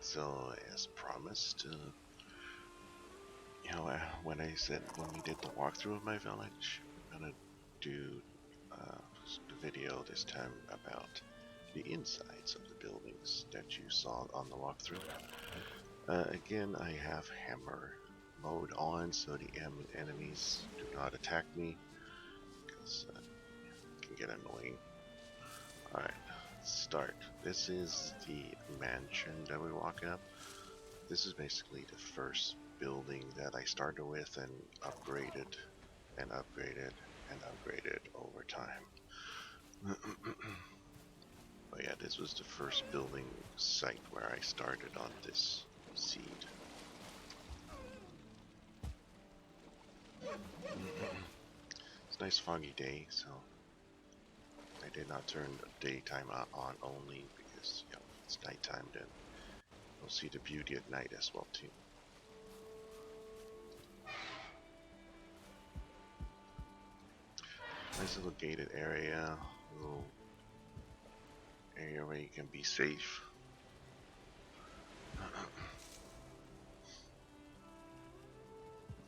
So as promised, when I said when we did the walkthrough of my village, I'm gonna do a video this time about the insides of the buildings that you saw on the walkthrough. Again, I have hammer mode on, so the enemies do not attack me, because it can get annoying. Alright, let's start. This is the mansion that we're walking up. This is basically the first building that I started with and upgraded and upgraded and upgraded over time. But yeah, this was the first building site where I started on this seed. It's a nice foggy day, so I did not turn the daytime on only because it's nighttime, then you'll see the beauty at night as well too. Nice little gated area, little area where you can be safe.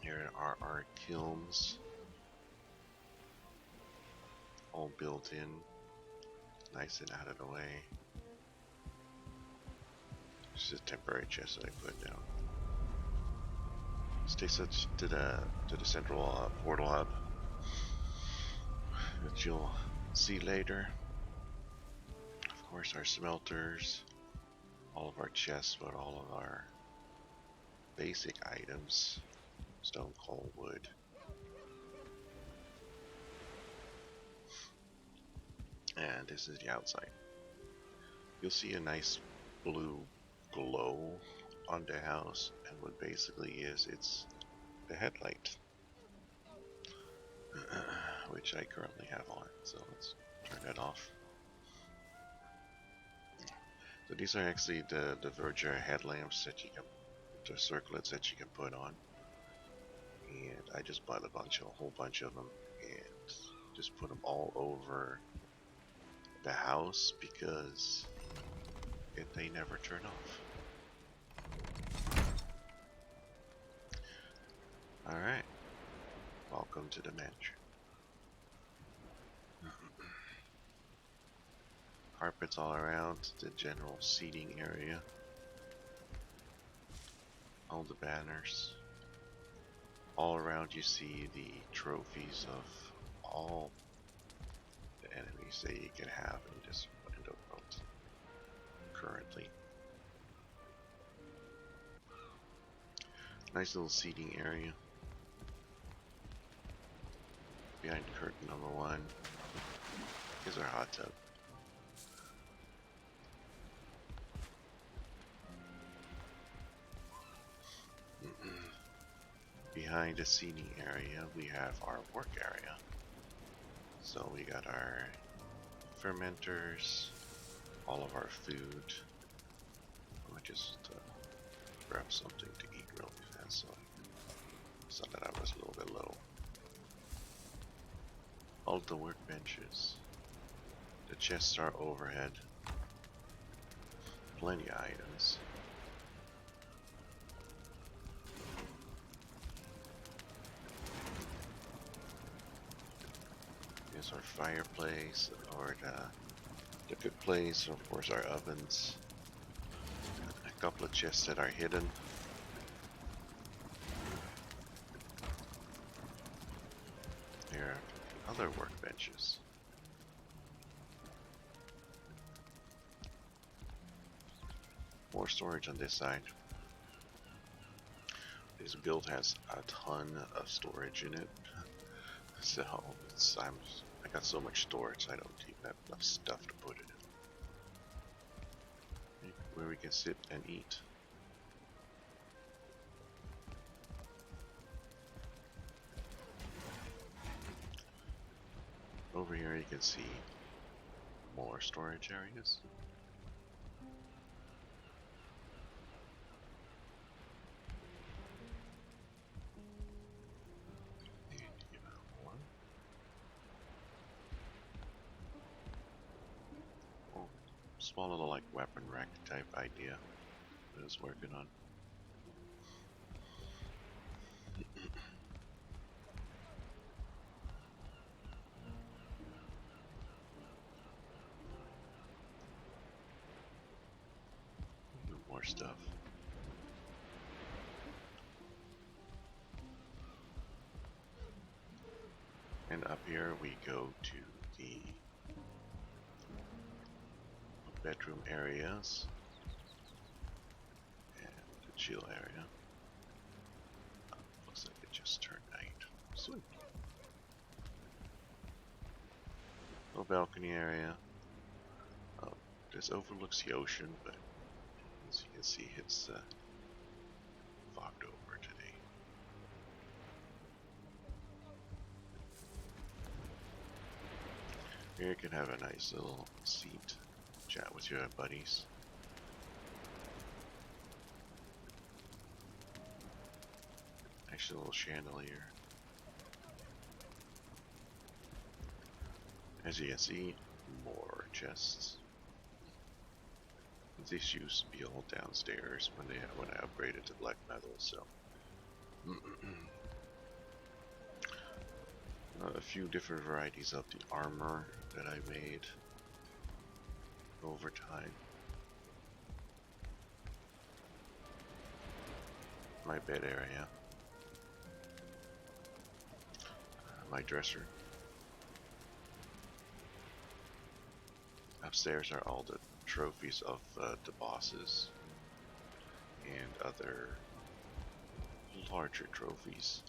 Here are our kilns, all built in, nice and out of the way. This is a temporary chest that I put down. This takes us to the central portal hub, which you'll see later. Of course, our smelters, all of our chests with all of our basic items, stone, coal, wood. And this is the outside. You'll see a nice blue glow on the house, and what basically is, it's the headlight, which I currently have on, so let's turn that off. So these are actually the Verger headlamps that you can, the circlets that you can put on, and I just bought a whole bunch of them, and just put them all over the house because they never turn off. Alright, welcome to the mansion. Carpets all around, the general seating area. All the banners. All around you see the trophies of all the enemies that you can have in this window world currently. Nice little seating area. Behind curtain number 1 is our hot tub. Behind the seating area, we have our work area. So we got our fermenters, all of our food. Let me just grab something to eat really fast, so that I was a little bit low. All the workbenches. The chests are overhead. Plenty of items. Here's our fireplace, or the cook place, of course our ovens. A couple of chests that are hidden. There are other workbenches. More storage on this side. This build has a ton of storage in it, so I got so much storage I don't even have enough stuff to put it in. Where we can sit and eat. Over here you can see more storage areas. Small little like weapon rack type idea. I was working on. More stuff. And up here we go to the bedroom areas and the chill area. Looks like it just turned night. Sweet. Little balcony area. This overlooks the ocean, but as you can see, it's fogged over today. Here you can have a nice little seat, chat with your buddies. Nice little chandelier. As you can see, more chests. This used to be all downstairs when I upgraded to black metal, so a few different varieties of the armor that I made over time. My bed area, my dresser. Upstairs are all the trophies of the bosses and other larger trophies.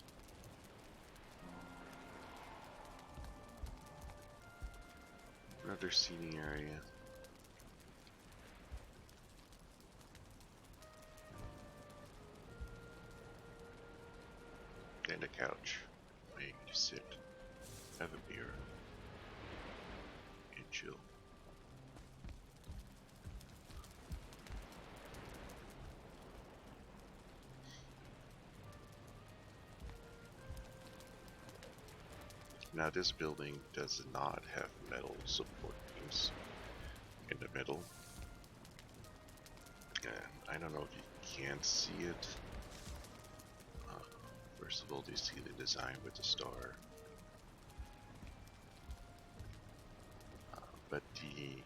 Another seating area. And a couch where you can just sit, have a beer, and chill. Now this building does not have metal support beams in the middle. And I don't know if you can see it. First of all, do you see the design with the star? But the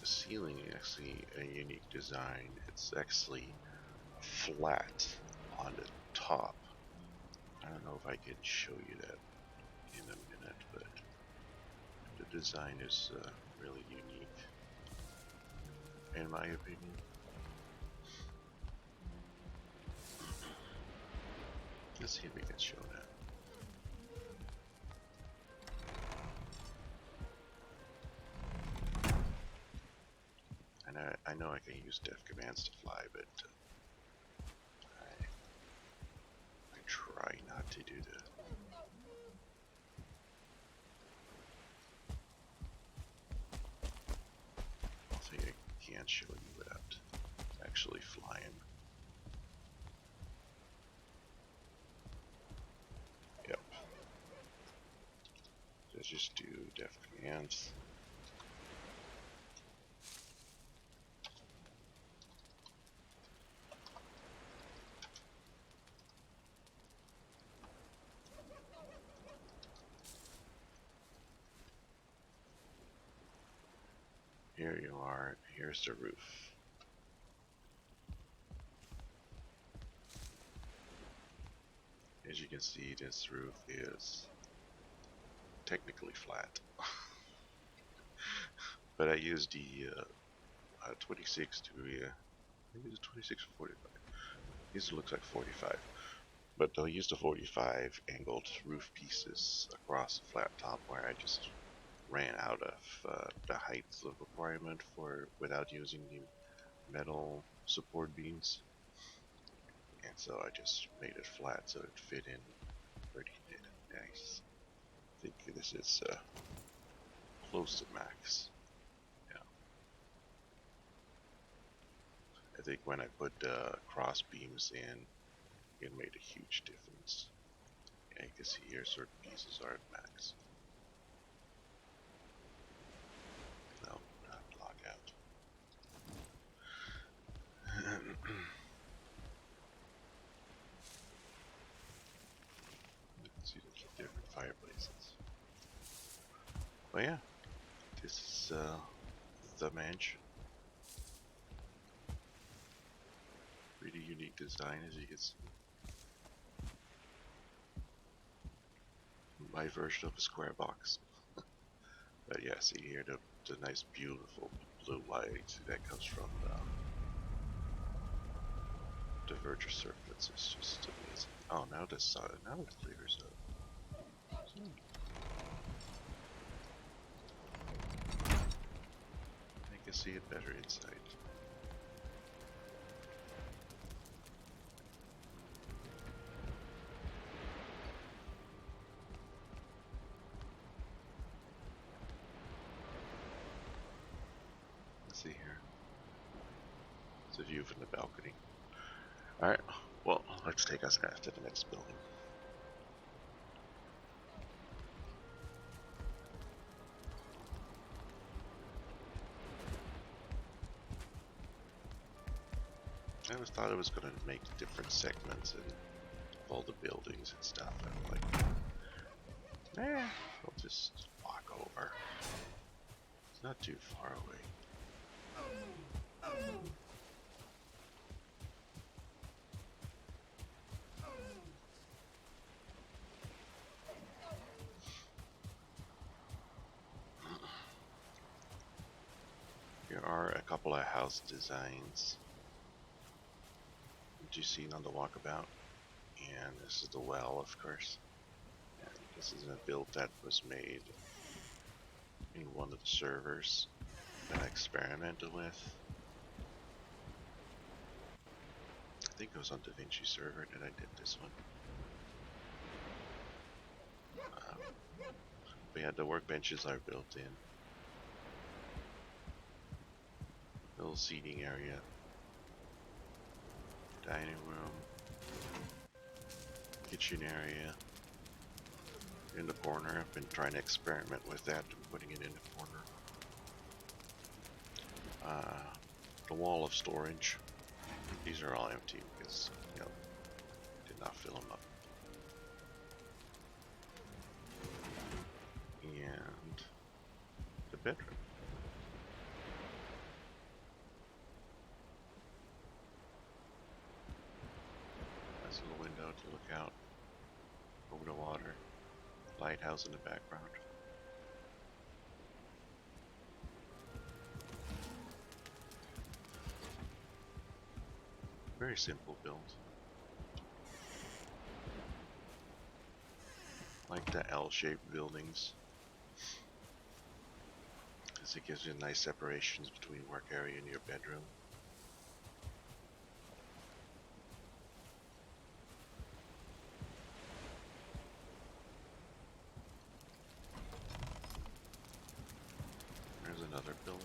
ceiling is actually a unique design. It's actually flat on the top. I don't know if I can show you that in a minute, but the design is really unique, in my opinion. Let's see if we can show that. And I know I can use devcommands to fly, but I try not to do that. I think I can show you without actually flying. Yep. Let's just do devcommands. Here you are, here's the roof. As you can see, this roof is technically flat. But I used the 26 to, maybe it's 26 or 45. This looks like 45. But I'll use the 45 angled roof pieces across the flat top where I just ran out of the height of requirement for without using the metal support beams, and so I just made it flat so it fit in pretty nice. I think this is close to max. Yeah, I think when I put cross beams in, it made a huge difference. Yeah, you can see here certain pieces are at max. No, not lockout. fireplaces. But yeah, this is the mansion. Pretty unique design, as you can see. My version of a square box. But yeah, see here the nice beautiful blue light that comes from the Verger circlets is just amazing. Oh, now the sun, now it clears up. I can see it better inside. Let's see here. It's a view from the balcony. Alright, well, let's take us to the next building. I always thought it was going to make different segments and all the buildings and stuff. I'm like, I'll just walk over. It's not too far away. Here are a couple of house designs that you've seen on the walkabout. And this is the well, of course. And this is a build that was made in one of the servers that I experimented with. I think it was on DaVinci server that I did this one. But yeah, the workbenches are built in. Little seating area. Dining room. Kitchen area. In the corner, I've been trying to experiment with that, putting it in the corner. The wall of storage. These are all empty because, you know, did not fill them up. And the bedroom. Nice little window to look out over the water. Lighthouse in the background. Very simple build. Like the L-shaped buildings, because it gives you nice separations between work area and your bedroom. There's another building.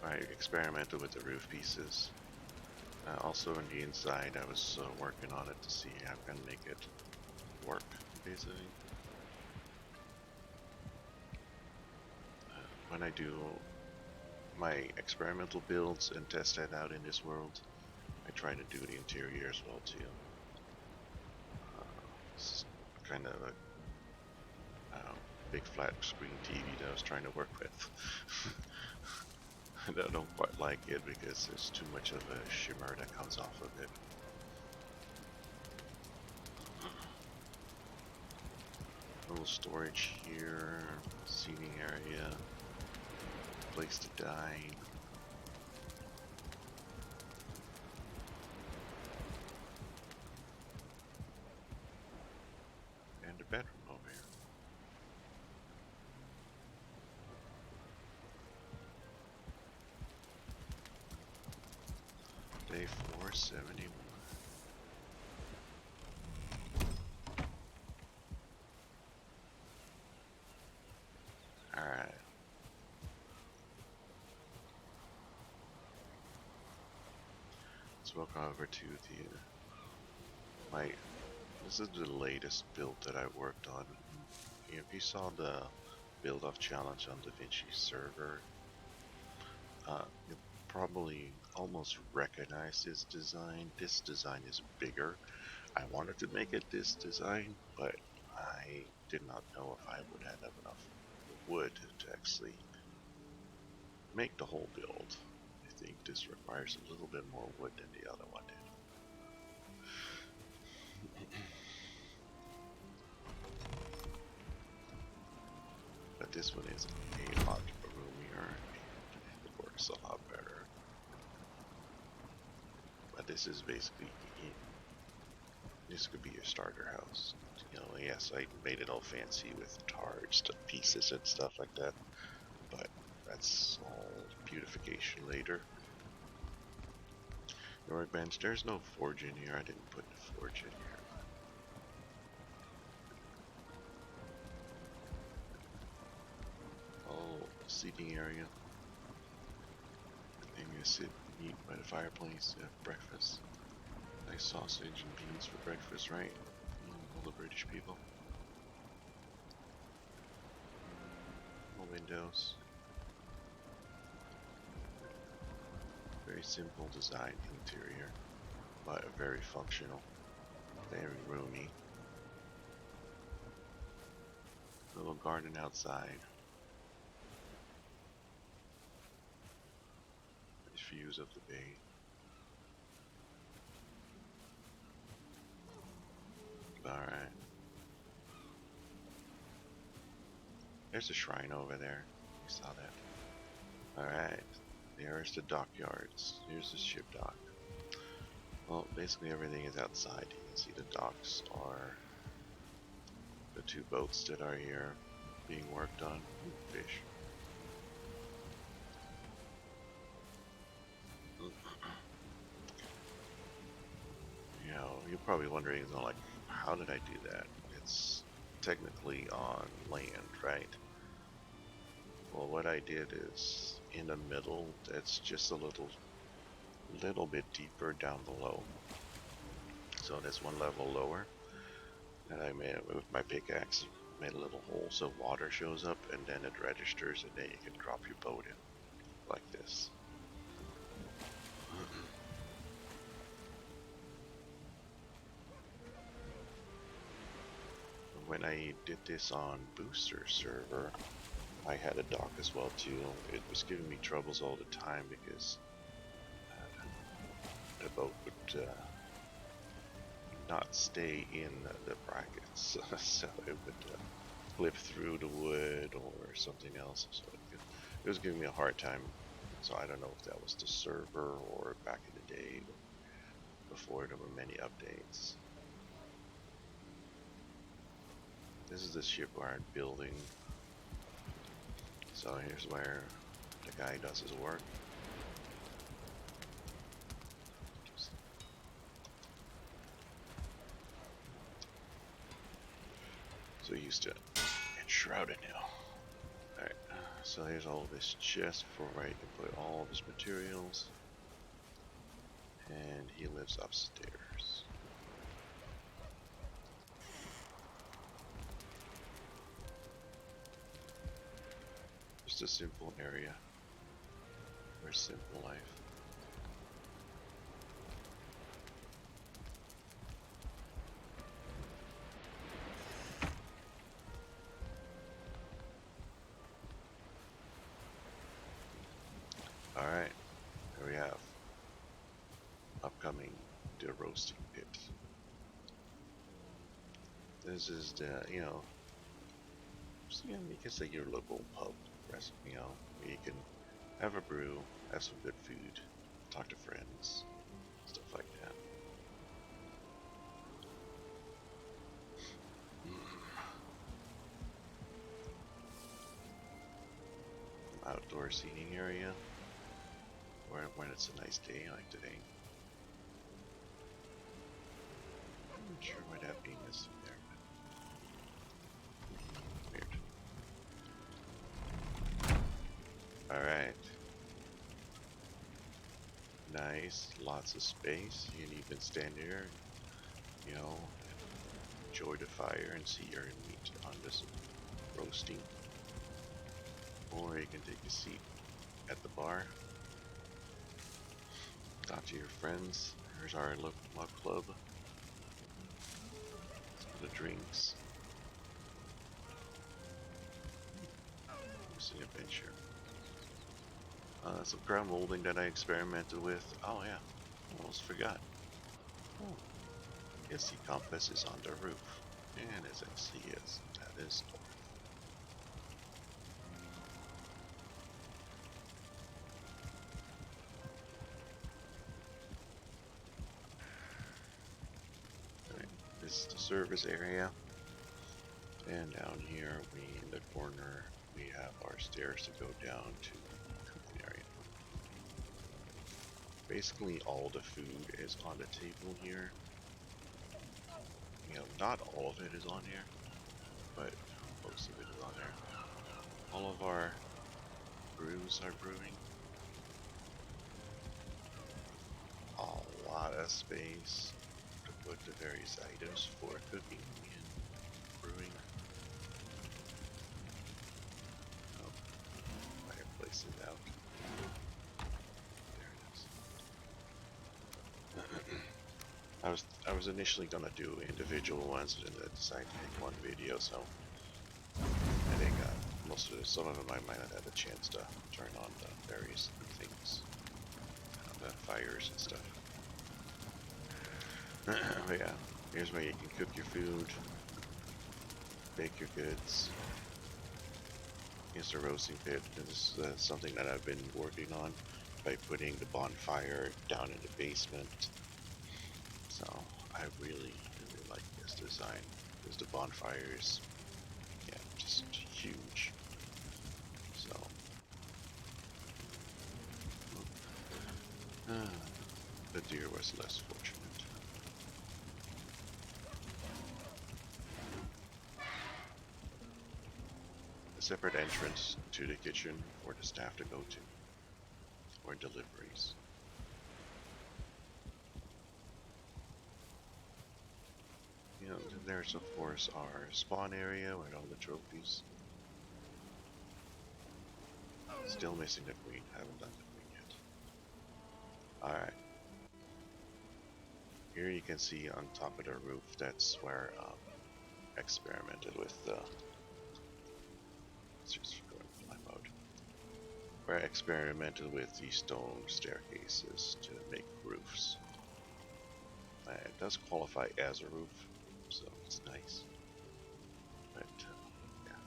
I experimented with the roof pieces. Also on the inside, I was working on it to see how I can make it work, basically. When I do my experimental builds and test that out in this world, I try to do the interior as well too. It's kind of a big flat screen TV that I was trying to work with. And I don't quite like it because there's too much of a shimmer that comes off of it. A little storage here, seating area, place to dine. And a bedroom over here. Day 471. Alright. Let's walk over to this is the latest build that I worked on. If you saw the build off challenge on DaVinci server, you probably almost recognize this design. This design is bigger. I wanted to make it this design, but I did not know if I would have enough wood to actually make the whole build. I think this requires a little bit more wood than the other one did. But this one is a lot roomier and it works a lot better. But this is basically, this could be your starter house. You know, yes, I made it all fancy with tarred pieces and stuff like that, but that's all beautification later. The workbench, there's no forge in here. I didn't put the forge in here. Oh, seating area. I'm gonna sit and eat by the fireplace, have breakfast. Nice sausage and beans for breakfast, right? All the British people. No windows. Very simple design interior, but very functional. Very roomy. Little garden outside. Nice views of the bay. Alright. There's a shrine over there. You saw that. Alright. There's the dockyards. Here's the ship dock. Well, basically everything is outside. You can see the docks are the two boats that are here being worked on. Ooh, fish. You know, you're probably wondering, you know, like, how did I do that? It's technically on land, right? Well, what I did is in the middle, it's just a little bit deeper down below. So there's one level lower, and I made it with my pickaxe. Made a little hole so water shows up, and then it registers, and then you can drop your boat in like this. When I did this on Booster server, I had a dock as well too. It was giving me troubles all the time because the boat would not stay in the brackets, so it would flip through the wood or something else. So it was giving me a hard time. So I don't know if that was the server or back in the day before there were many updates. This is the shipyard building. So here's where the guy does his work. So used to get shrouded now. Alright, so here's all this chest for where you can put all of his materials. And he lives upstairs. Just a simple area. Very simple life. Alright, here we have upcoming the roasting pit. This is the, you know, you can say your local pub restaurant, you know, where you can have a brew, have some good food, talk to friends, stuff like that. Outdoor seating area, or when it's a nice day like today. I'm not sure what that beam is there. Weird. Alright. Nice, lots of space. You can even stand here, you know, enjoy the fire and see your meat on this roasting. Or you can take a seat at the bar, talk to your friends. Here's our local club. the drinks. It's an adventure. Some crown molding that I experimented with. Oh yeah, almost forgot. Oh, yes, the compass is on the roof, and as I see it, that is north. Right, this is the service area, and down here, in the corner, we have our stairs to go down to the cooking area. Basically, all the food is on the table here. You know, not all of it is on here, but most of it is on there. All of our brews are brewing. A lot of space to put the various items for cooking and brewing. Oh, fireplace is out. There it is. I was initially gonna do individual ones, and then decided to make one video, so I think some of them I might not have a chance to turn on the various things, the fires and stuff. But yeah, here's where you can cook your food, bake your goods. Here's the roasting pit. This is something that I've been working on by putting the bonfire down in the basement. So I really like this design, because the bonfire is, yeah, just huge. So the deer was less fortunate. A separate entrance to the kitchen for the staff to go to, or deliveries. You know, there's of course our spawn area with all the trophies. Still missing the queen, haven't done the queen yet. Alright. Here you can see on top of the roof, that's where experimented with the... Let's just go in fly mode. Where I experimented with the stone staircases to make roofs. It does qualify as a roof, so it's nice. But, yeah,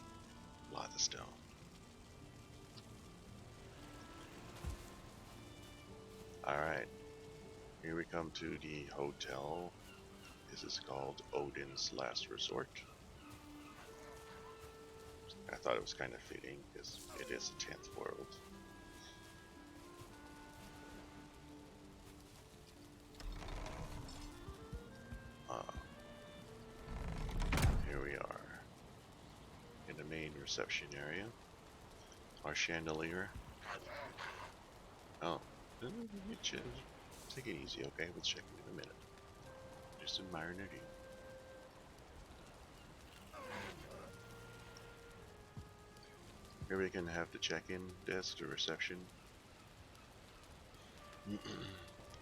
a lot of stone. Alright, here we come to the hotel. This is called Odin's Last Resort. I thought it was kind of fitting, because it is the 10th world. Here we are, in the main reception area. Our chandelier. Oh, take it easy, okay? We'll check it in a minute. Just admiring it. Here we can have the check-in desk, the reception.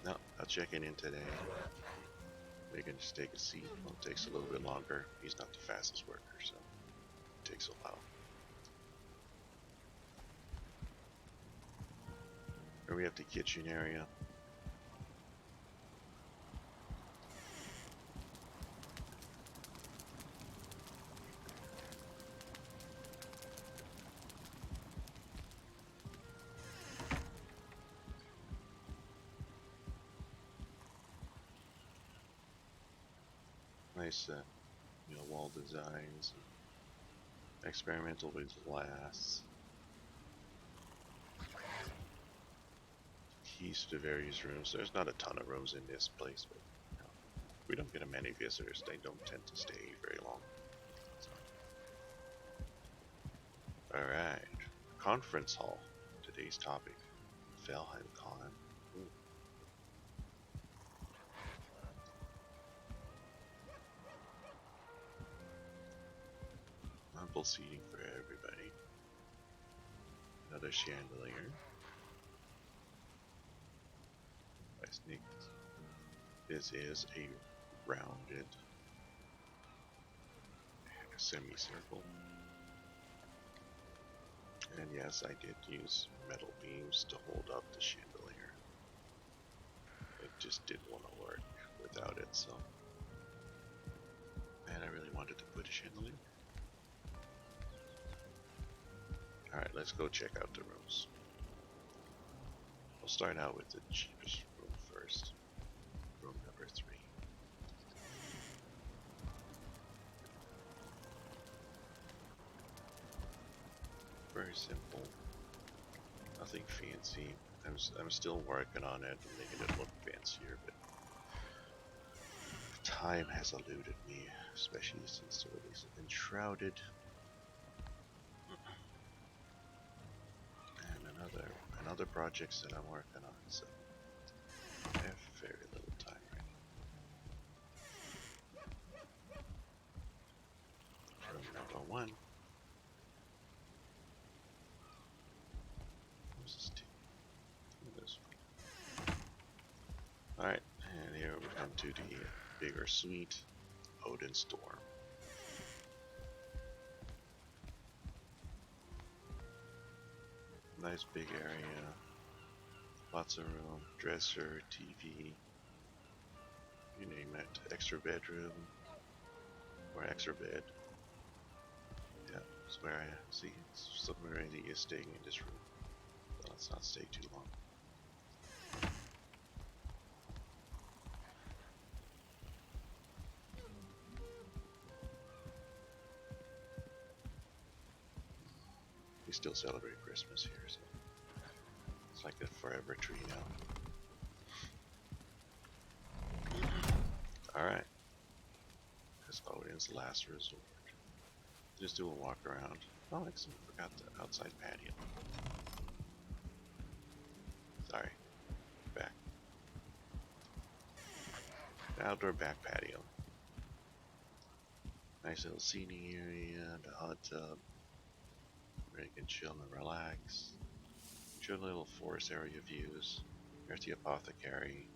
No, I'll check in today. We can just take a seat. Well, it takes a little bit longer. He's not the fastest worker, so it takes a while. Here we have the kitchen area. Nice, you know, wall designs. Experimental with glass. Keys to various rooms. There's not a ton of rooms in this place, but you know, we don't get many visitors. They don't tend to stay very long. So. Alright. Conference hall. Today's topic. Valheim Con. Ample seating for everybody. Another chandelier. I sneaked. This is a rounded semicircle. And yes, I did use metal beams to hold up the chandelier. It just didn't want to work without it, so. And I really wanted to put a chandelier. Alright, let's go check out the rooms. We'll start out with the cheapest room first. Room number 3. Very simple. Nothing fancy. I'm still working on it and making it look fancier, but time has eluded me, especially since the release of Enshrouded. And other projects that I'm working on, so I have very little time right now. Room number 1. This one. Alright, and here we come to the bigger suite, Odin Storm. Nice big area, lots of room, dresser, TV, you name it, extra bedroom, or extra bed. Yeah, that's where I see Submarine is staying in this room. So let's not stay too long. We still celebrate Christmas here, so it's like a forever tree now. Alright. That's Odin's last resort. Just do a walk around. Oh, excellent. Forgot the outside patio. Sorry. Back. The outdoor back patio. Nice little seating area, the hot tub. Where you can chill and relax. Enjoy little forest area views. There's the apothecary.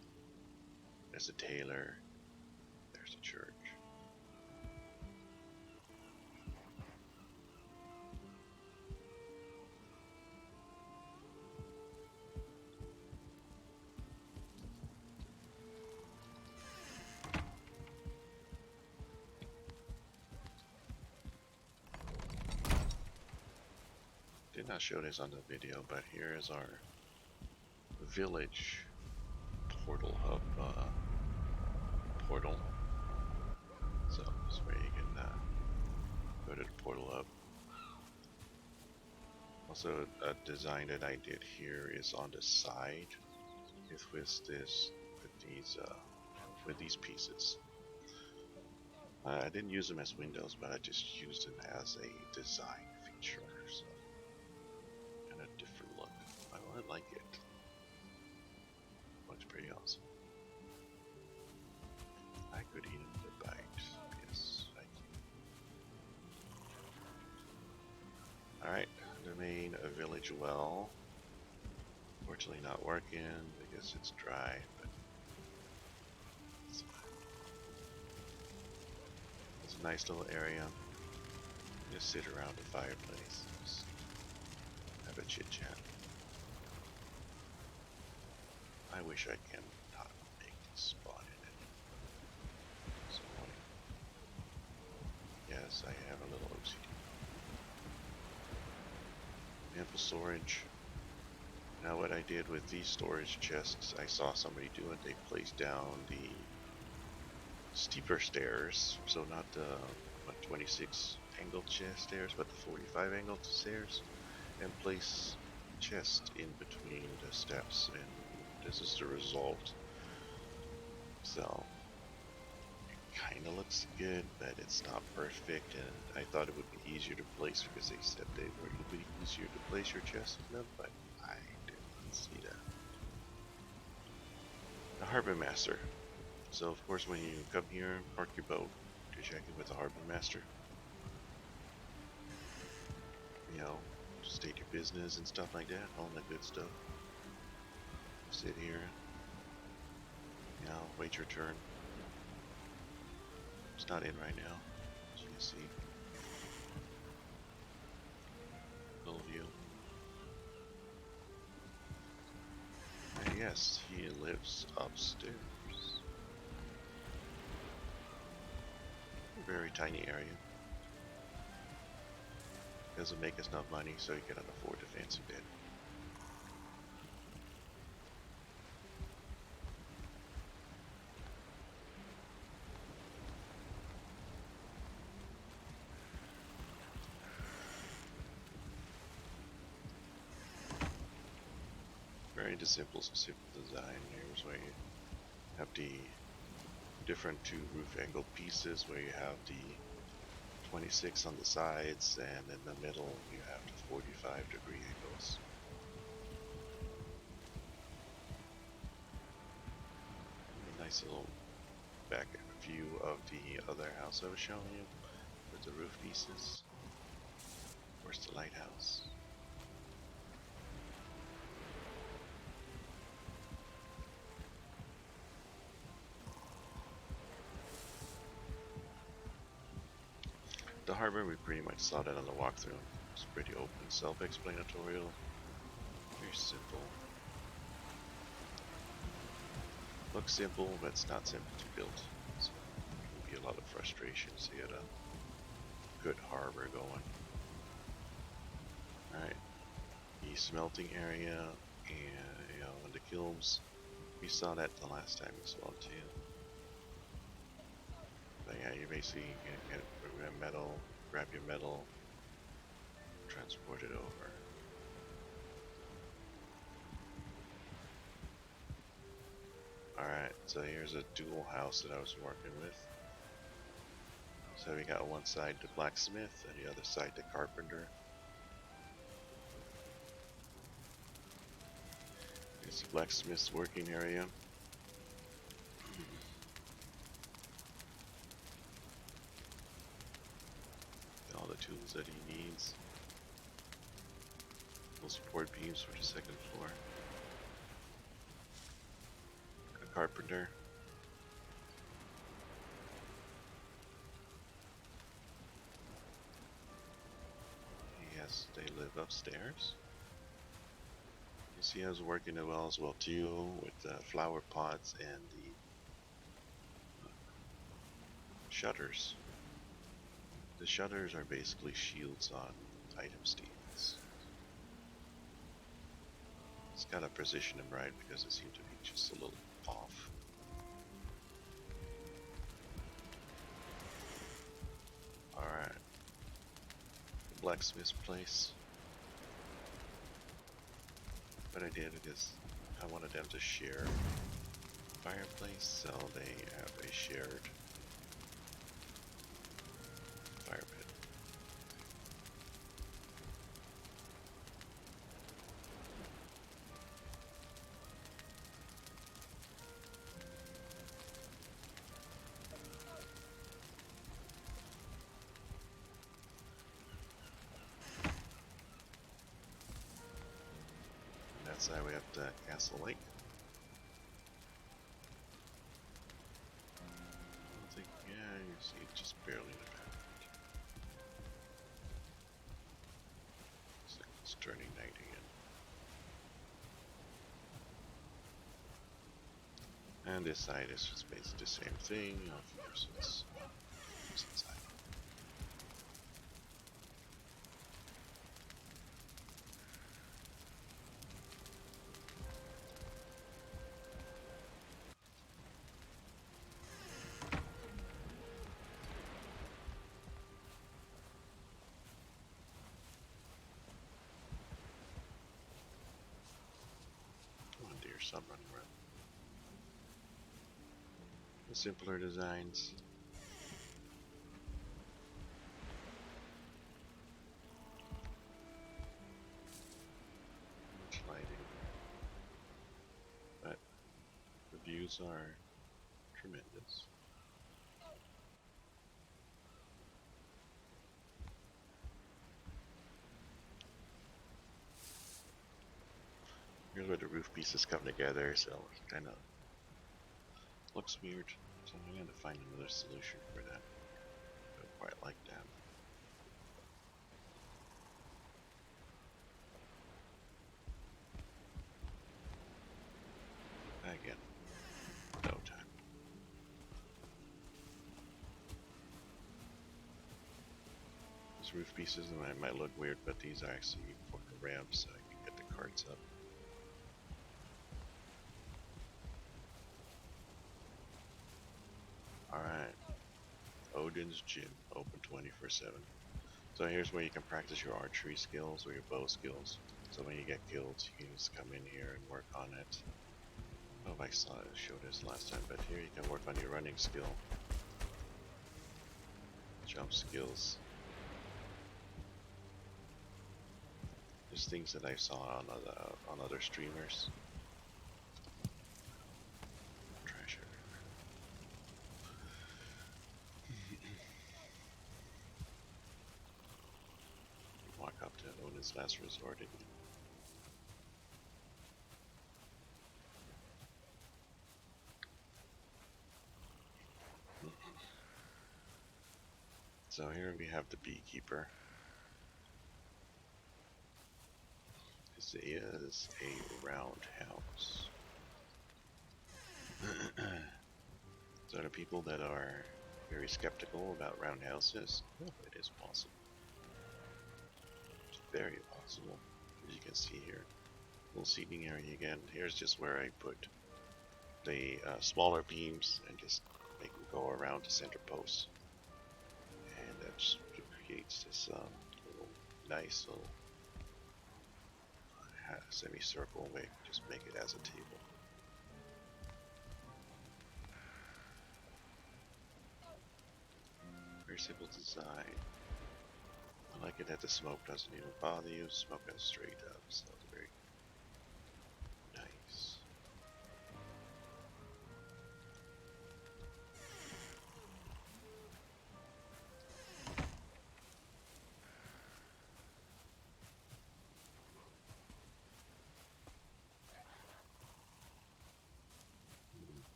There's the tailor. There's the church. Did not show this on the video, but here is our village portal hub portal. So this way you can go to the portal hub. Also, a design that I did here is on the side with these pieces. I didn't use them as windows, but I just used them as a design feature. So. A different look. I like it. Looks pretty awesome. I could eat a bite. Yes, I can. Alright, the main village well. Fortunately not working because it's dry, but it's a nice little area. Just sit around the fireplace. Just have a chit chat. I wish I can not make this spot in it. So yes, I have a little OCD. Ample storage. Now what I did with these storage chests, I saw somebody do it. They placed down the steeper stairs, so not the 26 angled stairs, but the 45 angled stairs, and place chest in between the steps, and this is the result. So it kind of looks good, but it's not perfect, and I thought it would be easier to place because they said they were it would be easier to place your chest in them, but I didn't see that. The Harbor Master. So of course when you come here and park your boat, to check in with the Harbor Master. You know, state your business and stuff like that, all that good stuff. Sit here, you know, wait your turn. It's not in right now, as you can see. typical view. And yes, he lives upstairs. A very tiny area. Doesn't make us enough money, so he cannot afford a fancy bed. Very simple design. Here's where you have the different two roof angle pieces, where you have the 26 on the sides, and in the middle you have the 45-degree angles. A nice little back view of the other house I was showing you with the roof pieces. Where's the lighthouse? The harbor, we pretty much saw that on the walkthrough. It's pretty open, self-explanatory, very simple. Looks simple, but it's not simple to build. So there will be a lot of frustration to get a good harbor going. Alright, the smelting area and the kilns. We saw that the last time as well too. But yeah, you basically get metal, grab your metal, transport it over. Alright, so here's a dual house that I was working with. So we got one side the blacksmith and the other side the carpenter. Here's the blacksmith's working area. All the tools that he needs. Full support beams for the second floor. A carpenter. Yes, they live upstairs. You see, I was working it well as well too, with the flower pots and the shutters. The shutters are basically shields on item stands. It's gotta position them right because they seem to be just a little off. Alright. Blacksmith's place. What I did is I wanted them to share fireplace, so they have a shared fire pit. And that's how we have the Castle Lake. I think, yeah, you see it just barely in the back. It's turning night again. And this side is just basically the same thing. Of course, it's inside. Oh dear, sun running around. The simpler designs. Much lighting. But the views are tremendous. Here's where the roof pieces come together, so it kind of looks weird. So I'm going to find another solution for that. I don't quite like that. These roof pieces, and it might look weird, but these are actually for the ramp, so I can get the carts up. Alright. Odin's Gym, open 24/7. So here's where you can practice your archery skills or your bow skills. So when you get killed, you can just come in here and work on it. I don't know if I showed this last time, but here you can work on your running skill. Jump skills. There's things that I saw on other streamers. Trash everywhere. Walk up to Odin's last resort again. So here we have the beekeeper. This is a roundhouse. So the people that are very skeptical about roundhouses, well, it is possible. It's very possible. As you can see here, little seating area again. Here's just where I put the smaller beams and just make them go around the center posts. And that just creates this little nice little semicircle way. Just make it as a table. Very simple design. I like it that the smoke doesn't even bother you. Smoke goes straight up, so it's very nice.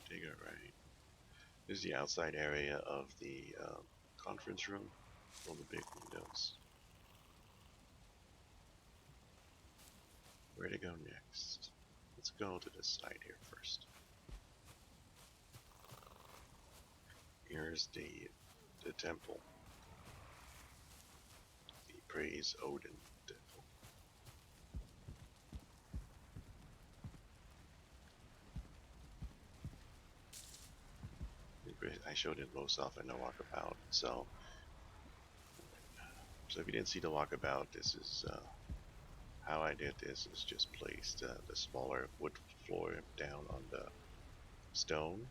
Take it right. This is the outside area of the conference room. All the big windows. Where to go next? Let's go to this side here first. Here's the temple. The Praise Odin temple. I showed it most often in the walkabout, so if you didn't see the walkabout, this is how I did this. Is just placed the smaller wood floor down on the stone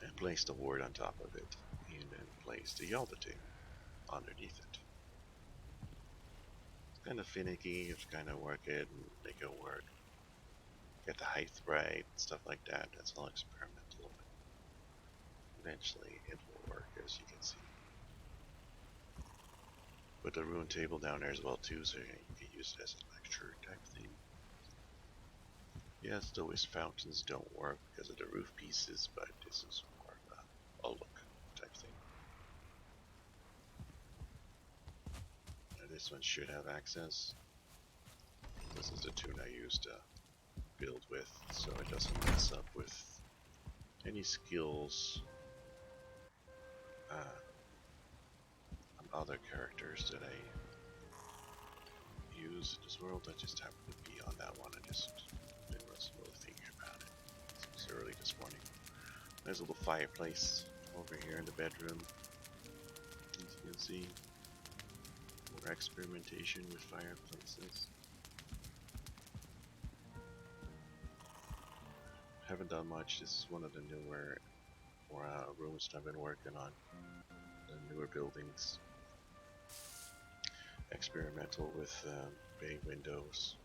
and placed the ward on top of it, and then placed the Yalda table underneath it. It's kind of finicky. You have to kind of work it and make it work. Get the height right, stuff like that. That's all experimental. Eventually it will work, as you can see. Put the ruined table down there as well too, so you can use it as a lecture type thing. Yes, the whisk fountains don't work because of the roof pieces, but this is more of a look type thing. Now this one should have access. This is the tune I used to build with, so it doesn't mess up with any skills on other characters that I use in this world. I just happen to be on that one. I just wasn't really thinking about it. It's early this morning. There's a little fireplace over here in the bedroom. As you can see, more experimentation with fireplaces. Haven't done much. This is one of the newer rooms I've been working on. The newer buildings. Experimental with bay windows.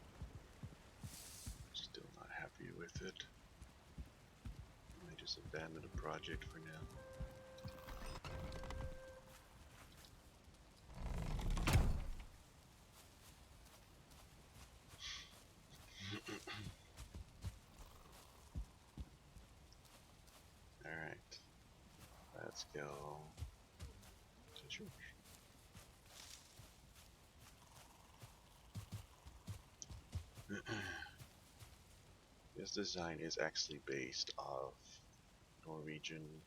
Still not happy with it. I might just abandon the project for now. Alright. Let's go to church. This design is actually based off Norwegian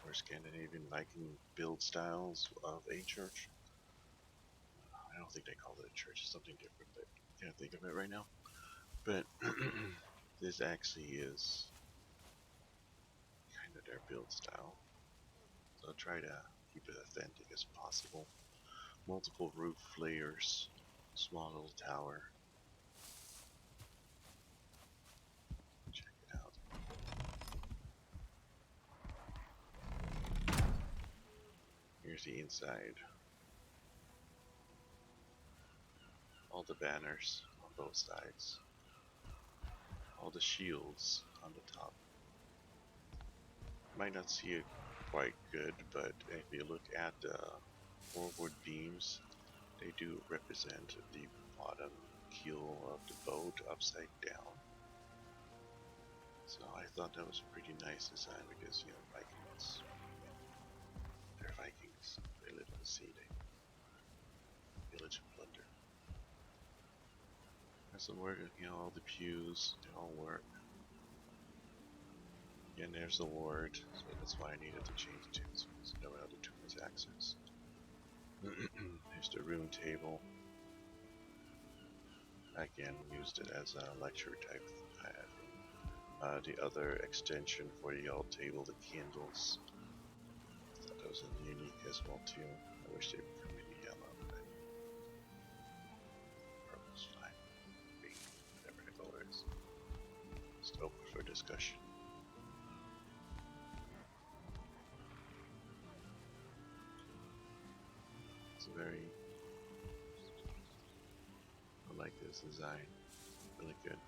or Scandinavian Viking build styles of a church. I don't think they call it a church, it's something different, but I can't think of it right now. But this actually is kind of their build style. So I'll try to keep it authentic as possible. Multiple roof layers, small little tower. Check it out. Here's the inside. All the banners on both sides. All the shields on the top. Might not see it quite good, but if you look at the forward beams, they do represent the bottom keel of the boat upside down. So I thought that was a pretty nice design because, you know, Vikings, they're Vikings. They live in the sea. They pillage and plunder. Has some work, you know, all the pews, they all work. And there's the ward, so that's why I needed to change the tunes, because no other tune is accessed. Here's the room table. Again, used it as a lecture type thing. The other extension for the alt table, the candles. I thought that was unique as well too. I wish they would come in yellow, but purple's fine. Green, whatever the color is. Just open for discussion. Very, I like this design, really good.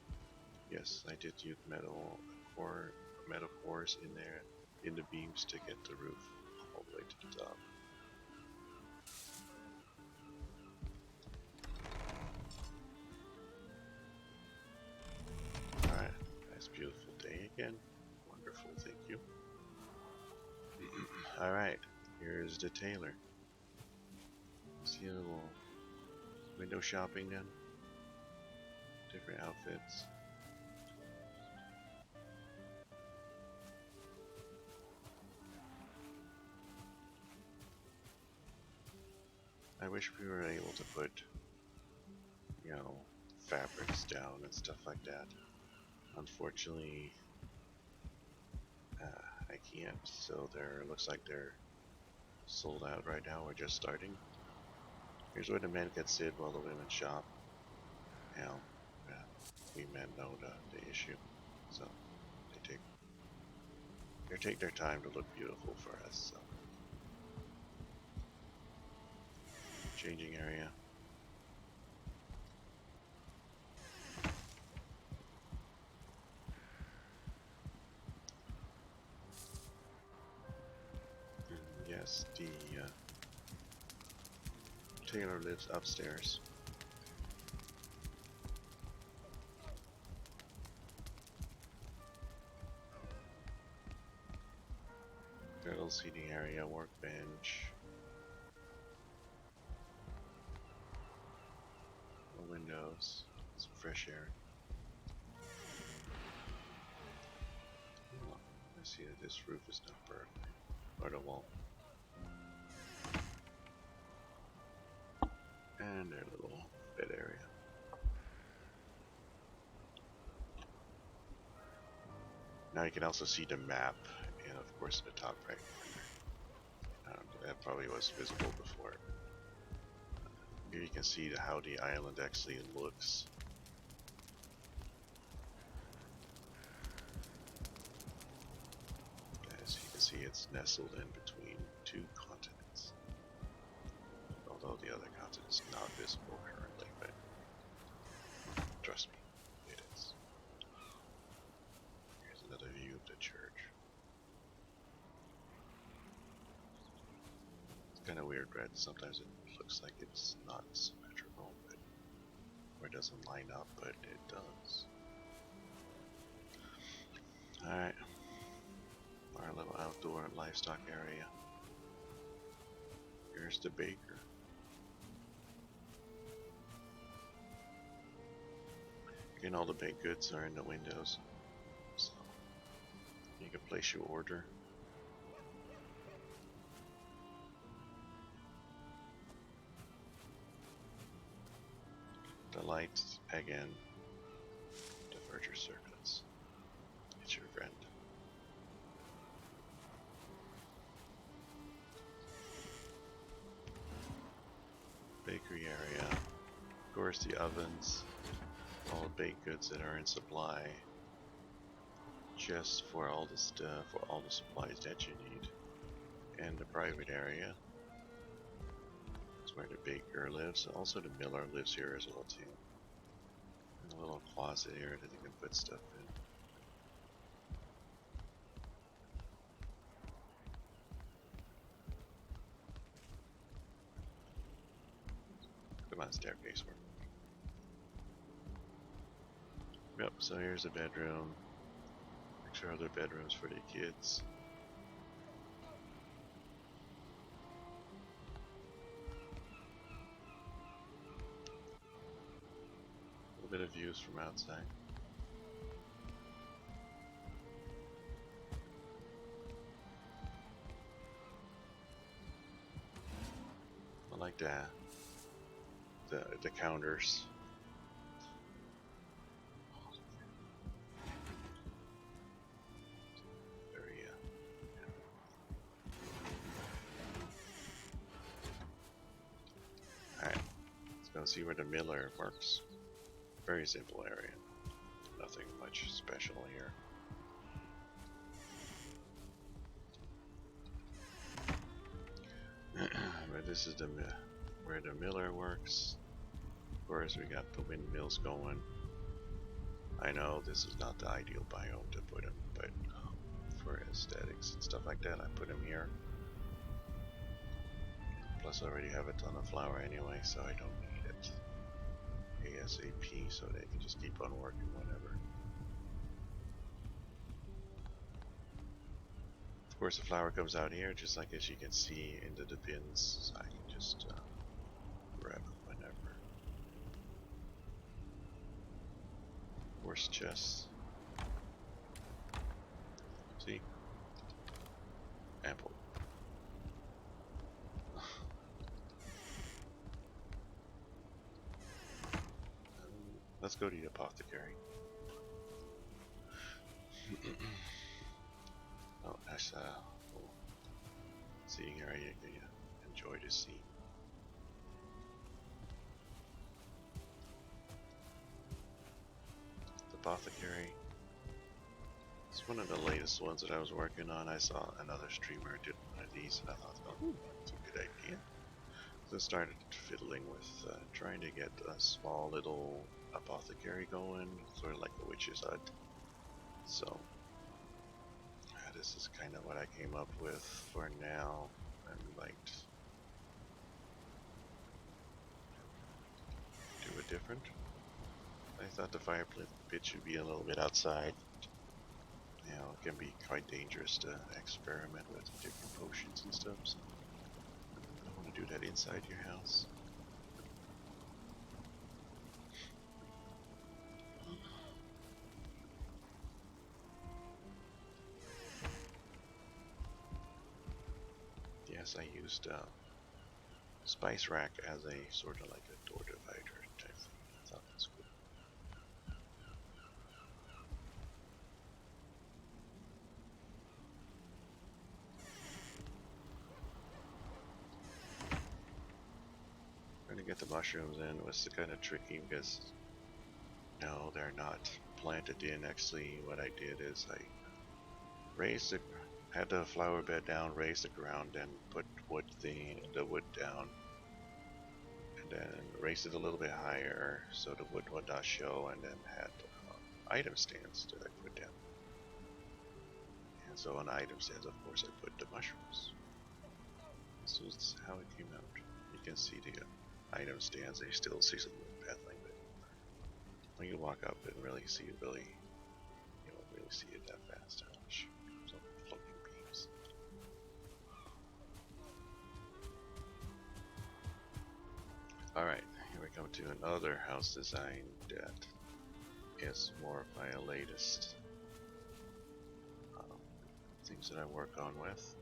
Yes, I did use metal cores in there, in the beams to get the roof all the way to the top. Alright, nice beautiful day again. Wonderful, thank you. Alright, here's the tailor. See a little window shopping then. Different outfits. I wish we were able to put, you know, fabrics down and stuff like that. Unfortunately, I can't. So looks like they're sold out right now. We're just starting. Here's where the men can sit while the women shop. Now, we men know the issue, so they take their time to look beautiful for us. So. Changing area. And yes, the tailor lives upstairs. Little seating area, workbench. The windows, some fresh air. Oh, I see that this roof is not burned, or the wall. And their little bed area. Now you can also see the map, and of course the top right corner. That probably was visible before. Here you can see how the island actually looks. As you can see, it's nestled in between two continents. Although the other continent is not visible currently, but trust me, it is. Here's another view of the church. It's kind of weird, right? Sometimes it looks like it's not symmetrical, but or it doesn't line up, but it does. Alright. Our little outdoor livestock area. Here's the baker. Again, all the baked goods are in the windows, so you can place your order. light again. Diverger circuits. It's your friend. Bakery area. Of course, the ovens. All the baked goods that are in supply. Just for all the stuff, for all the supplies that you need. And the private area. That's where the baker lives. Also, the miller lives here as well too. And a little closet here that you can put stuff in. Come on, staircase work. Yep, so here's a bedroom. Extra other bedrooms for the kids. A little bit of views from outside. I like that. The counters. Very Alright, let's go see where the miller works. Very simple area. Nothing much special here. But this is where the miller works. Of course, we got the windmills going. I know this is not the ideal biome to put them, but for aesthetics and stuff like that, I put them here. Plus, I already have a ton of flour anyway, so I don't need it ASAP, so they can just keep on working whenever. Of course, the flour comes out here, just like as you can see into the bins, so I can just grab it whenever. Horse chests. See? Ample. Let's go to the apothecary. Oh, that's cool. Seeing area you enjoy to see. The apothecary. It's one of the latest ones that I was working on. I saw another streamer did one of these, and I thought, oh, that's a good idea. So I started fiddling with trying to get a small little apothecary going, sort of like a witch's hut. So this is kind of what I came up with for now. I might do it different. I thought the fire pit should be a little bit outside. You know, it can be quite dangerous to experiment with different potions and stuff, so I don't want to do that inside your house. Yes, I used spice rack as a sort of like a door divider type thing. I thought that's cool. Trying to get the mushrooms in was kind of tricky because no, they're not planted in. Actually, what I did is I had the flower bed down, raised the ground, and put the wood down, and then raised it a little bit higher so the wood would not show, and then had item stands that I put down. And so on item stands, of course, I put the mushrooms. This is how it came out. You can see the item stands. They still see some pathing, but when you walk up and really see it, you don't really see it that fast. Some floating beams. Alright, here we come to another house design that is more of my latest things that I work on with.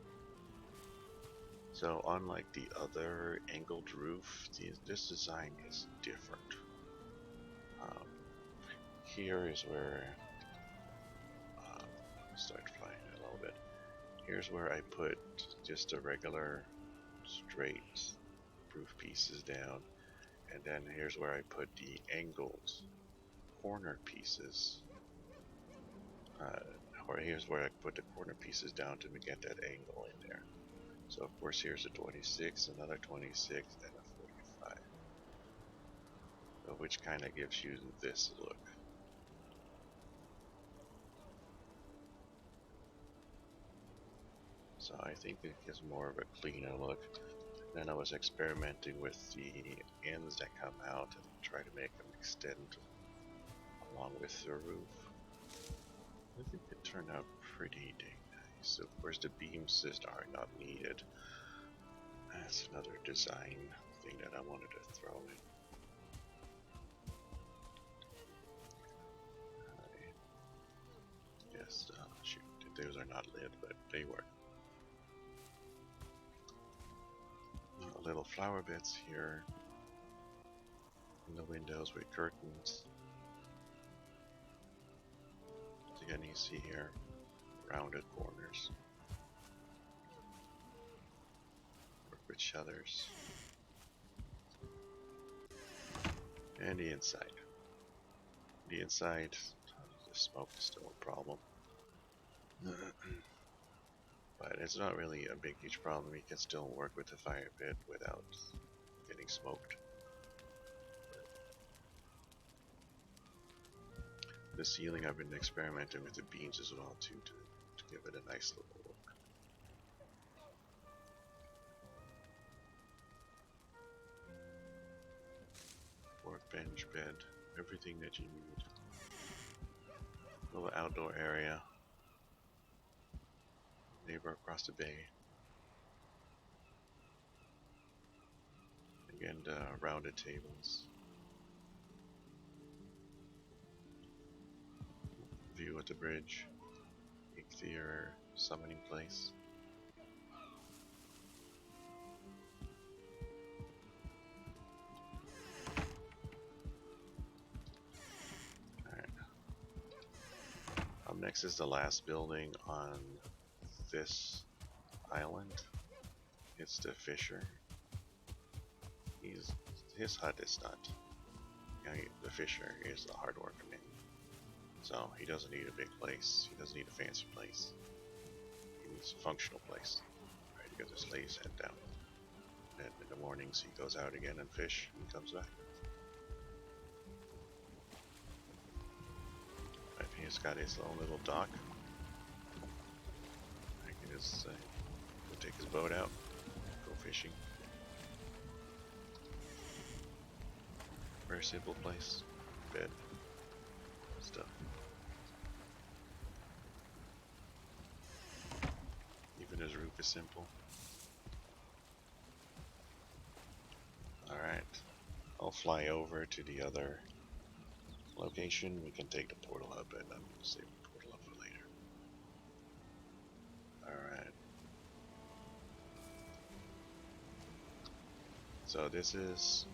So unlike the other angled roof, this design is different. here is where start flying a little bit. Here's where I put just a regular straight roof pieces down, and then here's where I put the angled corner pieces. Or here's where I put the corner pieces down to get that angle in there. So of course here's a 26, another 26, and a 45. So which kind of gives you this look. So I think it gives more of a cleaner look. Then I was experimenting with the ends that come out and try to make them extend along with the roof. I think it turned out pretty dang nice. Of course the beams just are not needed. That's another design thing that I wanted to throw in. Yes, shoot, those are not lit, but they work. Little flower beds here in the windows with curtains. Again, you see here rounded corners. Work with shutters. And the inside. The inside, the smoke is still a problem. But it's not really a big huge problem. You can still work with the fire pit without getting smoked. The ceiling, I've been experimenting with the beams as well too, to give it a nice little look. Workbench, bed, everything that you need. Little outdoor area. Neighbor across the bay. Again, rounded tables. View at the bridge. Big theater, summoning place. Alright. Up next is the last building on this island. It's the fisher. His hut is not. You know, the fisher is the hard worker man. So he doesn't need a big place. He doesn't need a fancy place. He needs a functional place. Right, he goes to lay his head down. And in the mornings he goes out again and fish and comes back. Right, he's got his own little dock. I can just go take his boat out, go fishing. Very simple place. Bed. Stuff. Even his roof is simple. Alright. I'll fly over to the other location. We can take the portal up and I'm going to save the portal up for later. Alright. So this is,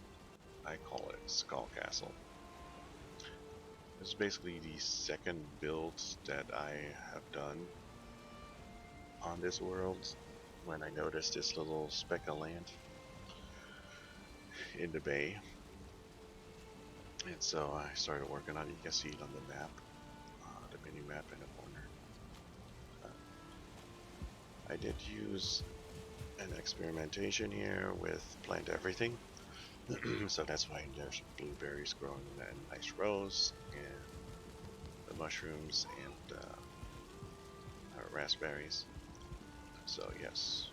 I call it Skull Castle. This is basically the second build that I have done on this world when I noticed this little speck of land in the bay. And so I started working on it. You can see it on the map, the mini map in the corner. I did use an experimentation here with plant everything. So that's why there's blueberries growing in nice rows, and the mushrooms and raspberries. So yes,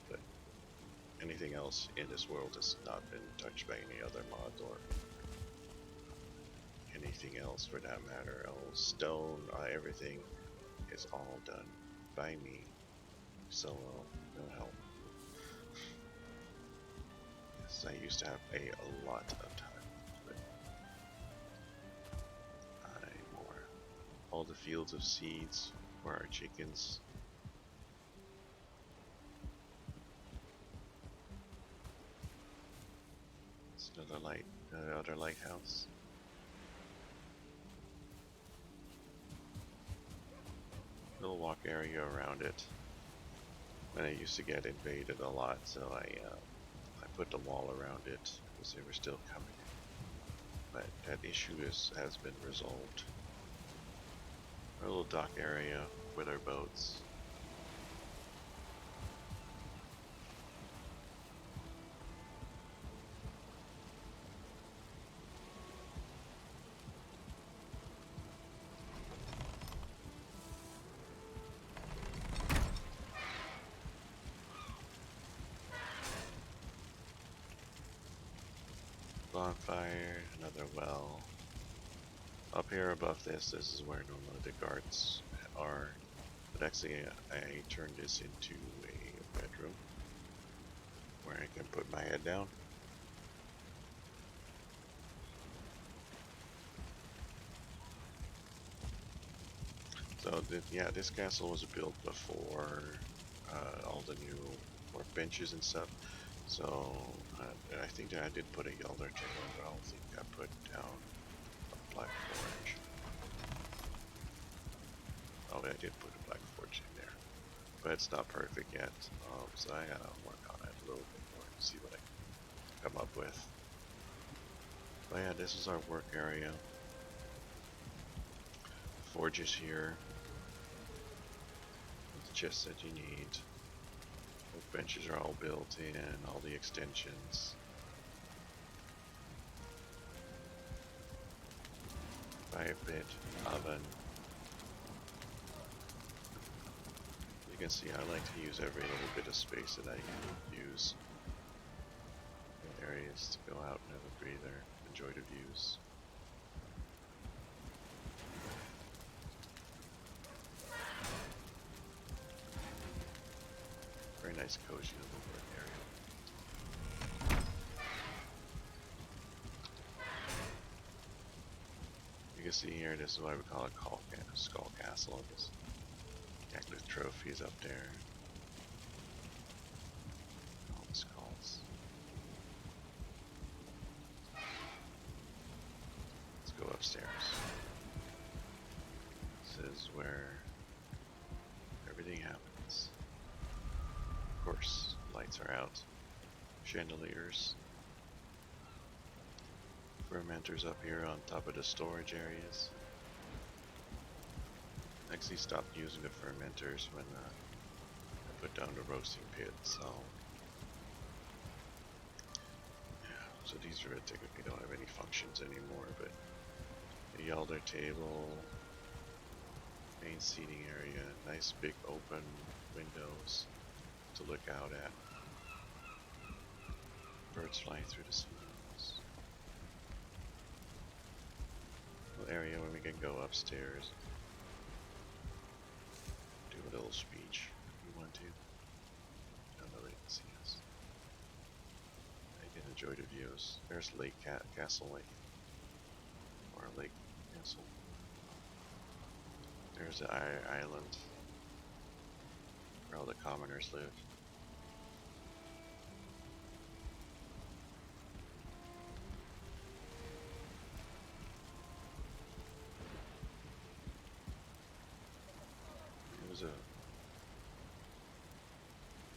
but anything else in this world has not been touched by any other mod or anything else for that matter. All stone, everything is all done by me, solo, no help. I used to have a lot of time, but not anymore. All the fields of seeds for our chickens. It's another other lighthouse. little walk area around it. And it used to get invaded a lot, so I put the wall around it because they were still coming in. But that issue has been resolved. Our little dock area with our boats. Bonfire, another well. Up here above this is where normally the guards are. But actually I turned this into a bedroom where I can put my head down. So yeah, this castle was built before all the new workbenches and stuff. So I think that I did put a Yelder table, but I don't think I put down a Black Forge. Oh, I did put a Black Forge in there, but it's not perfect yet. So I gotta work on it a little bit more to see what I can come up with. But yeah, this is our work area. Forge is here. The chests that you need. Benches are all built in, all the extensions. Fire pit, oven. You can see I like to use every little bit of space that I can use. Areas to go out and have a breather, enjoy the views. Very nice, cozy little work area. You can see here, this is what we call a skull castle. This active trophies up there. All the skulls. Let's go upstairs. This is where everything happens. Of course, lights are out. Chandeliers. Fermenters up here on top of the storage areas. Actually stopped using the fermenters when I put down the roasting pit, so yeah, so these are technically don't have any functions anymore, but the Yelder table, main seating area, nice big open windows to look out at. Birds flying through the ceilings. Little area where we can go upstairs. Do a little speech if you want to. Don't know they can see us. I can enjoy the views. There's Lake Castle Lake. Or Lake Castle. There's the island where all the commoners live. It was a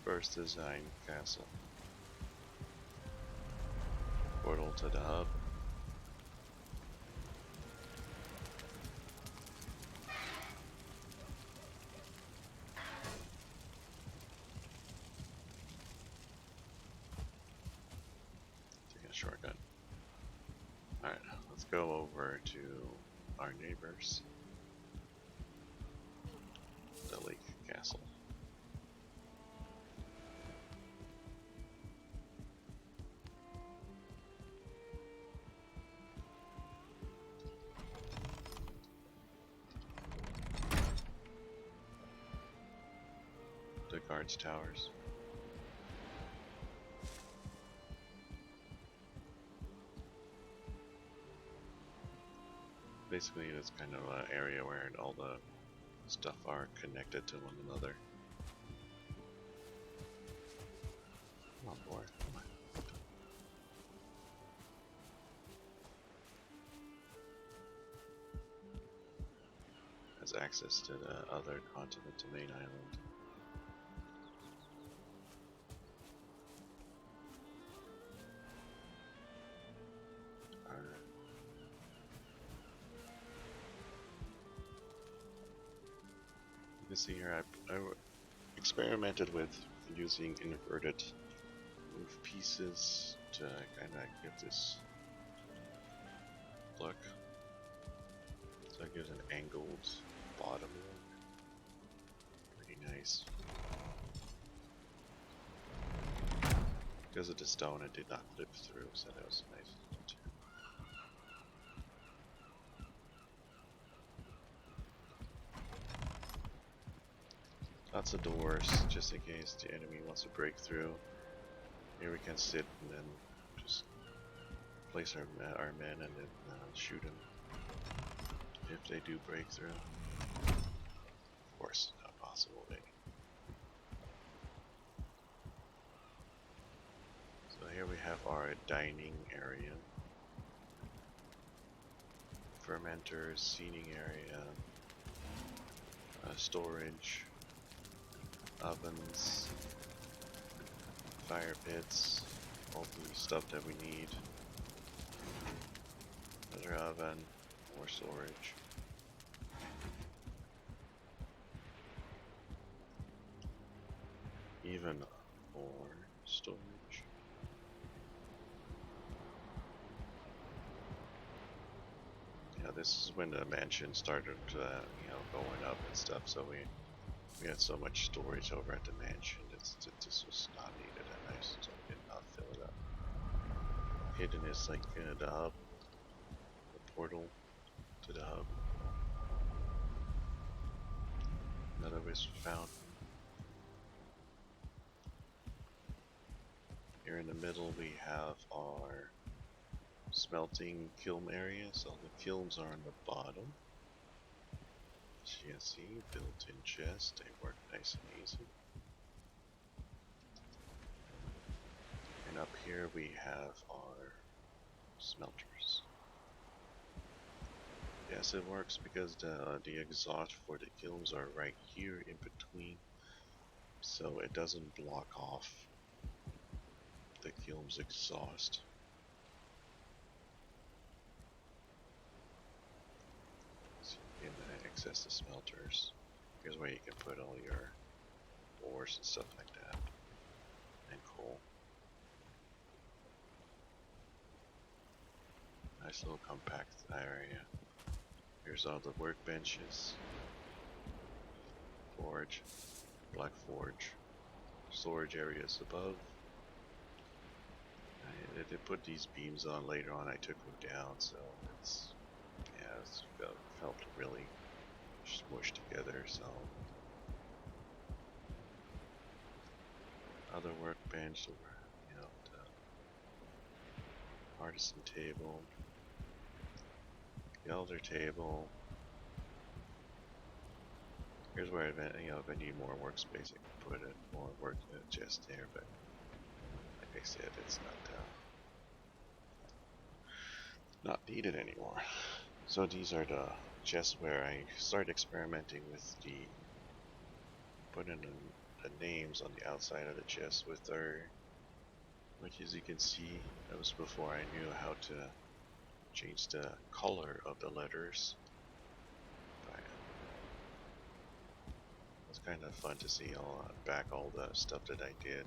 first design castle. Portal to the hub. Shortcut. Alright, let's go over to our neighbors. The Lake Castle. The guards towers. Basically, it's kind of an area where all the stuff are connected to one another. Come on, boy. Come on. As has access to the other continent, the main island. You can see here I experimented with using inverted roof pieces to kind of give this look. So it gives an angled bottom look. Pretty nice. Because of the stone, it did not flip through, so that was nice too. Lots of doors, just in case the enemy wants to break through. Here we can sit and then just place our men and then shoot them if they do break through. Of course, not possible. So here we have our dining area, fermenters, seating area, storage, ovens, fire pits, all the stuff that we need. Another oven, more storage. Even more storage. Yeah, this is when the mansion started, going up and stuff. So we had so much storage over at the mansion. This was not needed, and I still did not fill it up. Hidden is like the hub, the portal to the hub. Another was found. Here in the middle we have our smelting kiln area, so the kilns are on the bottom. As you can see, built-in chests, they work nice and easy. And up here we have our smelters. Yes, it works because the exhaust for the kilns are right here in between, so it doesn't block off the kiln's exhaust. So you can access the smelters. Here's where you can put all your ores and stuff like that, and coal. Nice little compact area. Here's all the workbenches, forge, black forge, storage areas above. They put these beams on later on. I took them down, so it's felt really smushed together. So other workbench, the artisan table, the elder table. Here's where if I need more workspace, I can put it more work chest there, but like I said, it's not needed anymore. So these are the chests where I started experimenting with putting the names on the outside of the chest with which as you can see, that was before I knew how to change the color of the letters. But it was kind of fun to see all the stuff that I did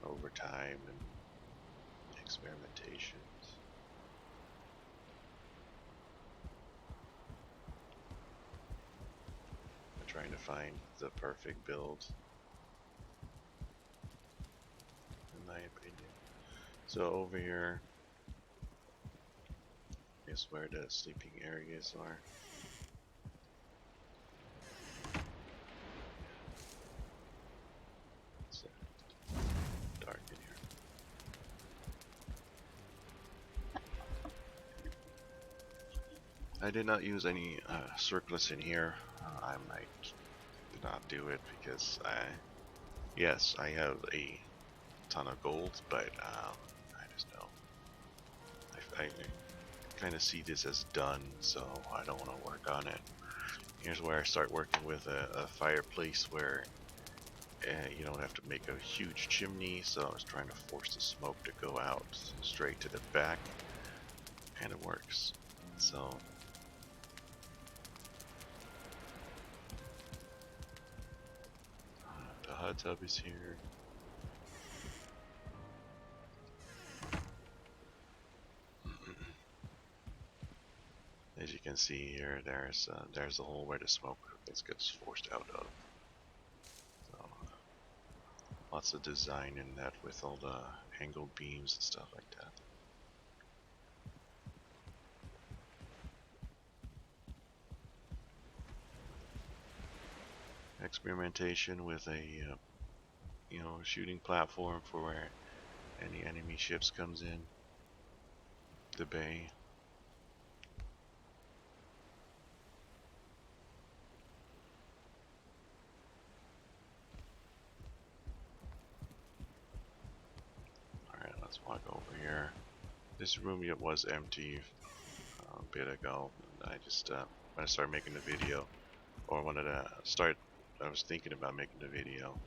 over time and experimentation. Trying to find the perfect build, in my opinion. So over here is where the sleeping areas are. It's dark in here. I did not use any circlets in here. I might not do it because yes, I have a ton of gold, but I just know I kind of see this as done, so I don't want to work on it. Here's where I start working with a fireplace where you don't have to make a huge chimney, so I was trying to force the smoke to go out straight to the back, and it works. So the hot tub is here. As you can see here, there's the hole where the smoke gets forced out of. So, lots of design in that with all the angled beams and stuff like that. Experimentation with a shooting platform for where any enemy ships comes in the bay. Alright, let's walk over here. This room was empty a bit ago. I just when I started making the video, or wanted to start, I was thinking about making the video.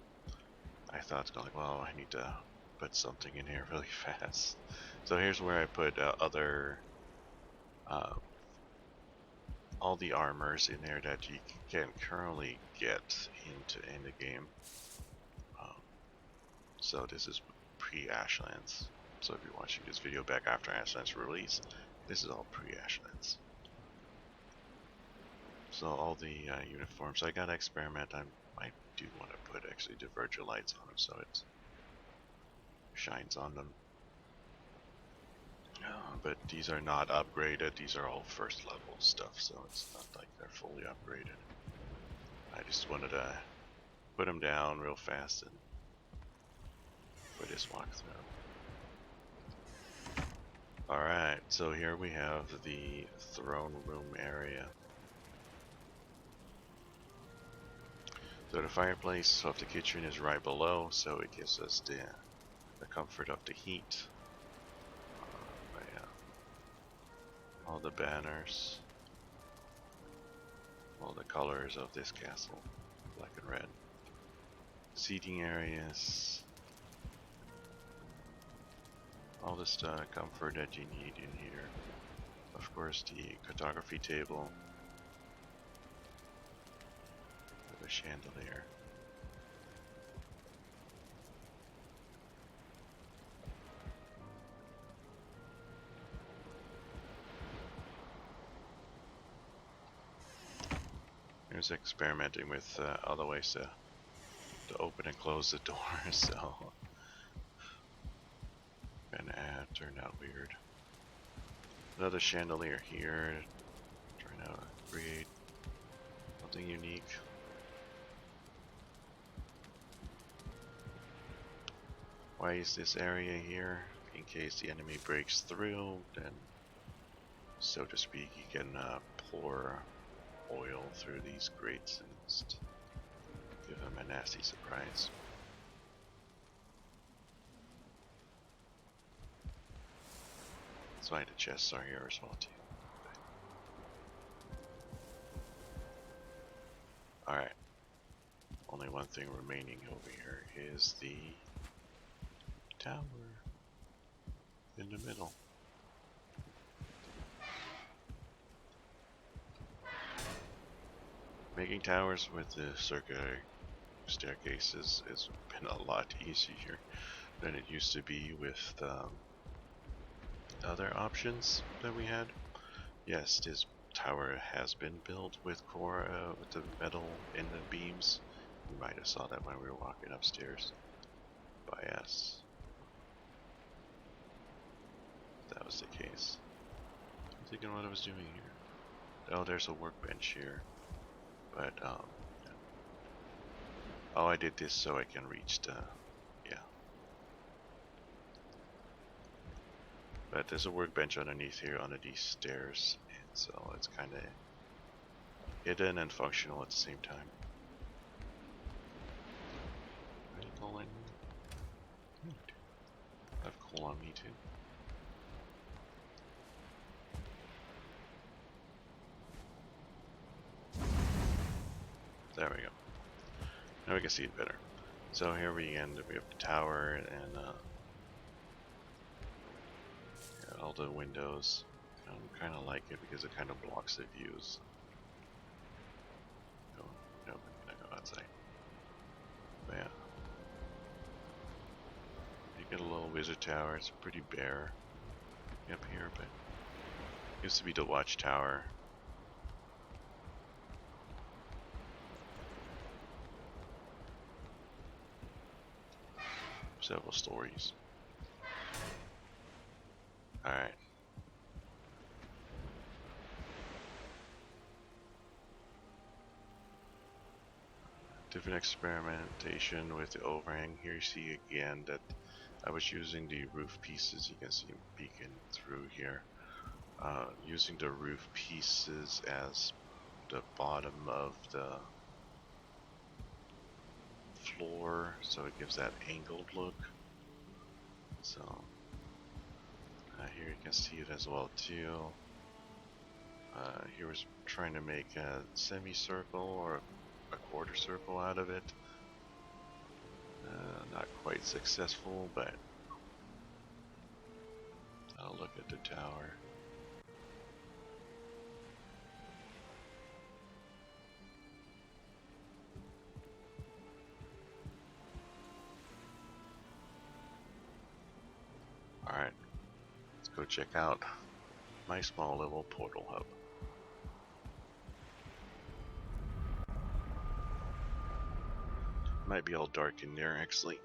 I thought, like, well, I need to put something in here really fast. So here's where I put all the armors in there that you can currently get in the game. So this is pre-Ashlands. So if you're watching this video back after Ashlands release, this is all pre-Ashlands. So all the uniforms, I gotta experiment. I do want to put actually the Virgil lights on them so it shines on them. But these are not upgraded. These are all first level stuff, so it's not like they're fully upgraded. I just wanted to put them down real fast and for this walkthrough. Alright, so here we have the throne room area. So the fireplace of the kitchen is right below, so it gives us the comfort of the heat. All the banners, all the colors of this castle, black and red. Seating areas, all this comfort that you need in here. Of course, the cartography table with a chandelier. Here's experimenting with other ways to open and close the door, so an ad turned out weird. Another chandelier here, trying to create something unique. Why is this area here? In case the enemy breaks through, then, so to speak, you can pour oil through these grates and just give them a nasty surprise. That's why the chests are here as well too. Alright. Only one thing remaining over here is the tower in the middle. Making towers with the circular staircases has been a lot easier than it used to be with other options that we had. Yes, this tower has been built with with the metal in the beams. You might have saw that when we were walking upstairs by us. That was the case. I'm thinking what I was doing here. Oh, there's a workbench here. But, oh, I did this so I can reach the, yeah. But there's a workbench underneath here, under these stairs, and so it's kind of hidden and functional at the same time. Any coal on me? I have coal on me too. There we go. Now we can see it better. So here we end. We have the tower and yeah, all the windows. I kind of like it because it kind of blocks the views. No, no, I'm gonna go outside. But yeah, you get a little wizard tower. It's pretty bare up here, but it used to be the watchtower. Several stories. Alright. Different experimentation with the overhang. Here you see again that I was using the roof pieces. You can see them peeking through here. Using the roof pieces as the bottom of the floor, so it gives that angled look. So here you can see it as well too. Here was trying to make a semicircle or a quarter circle out of it. Not quite successful, but I'll look at the tower. Alright, let's go check out my small little portal hub. Might be all dark in there actually,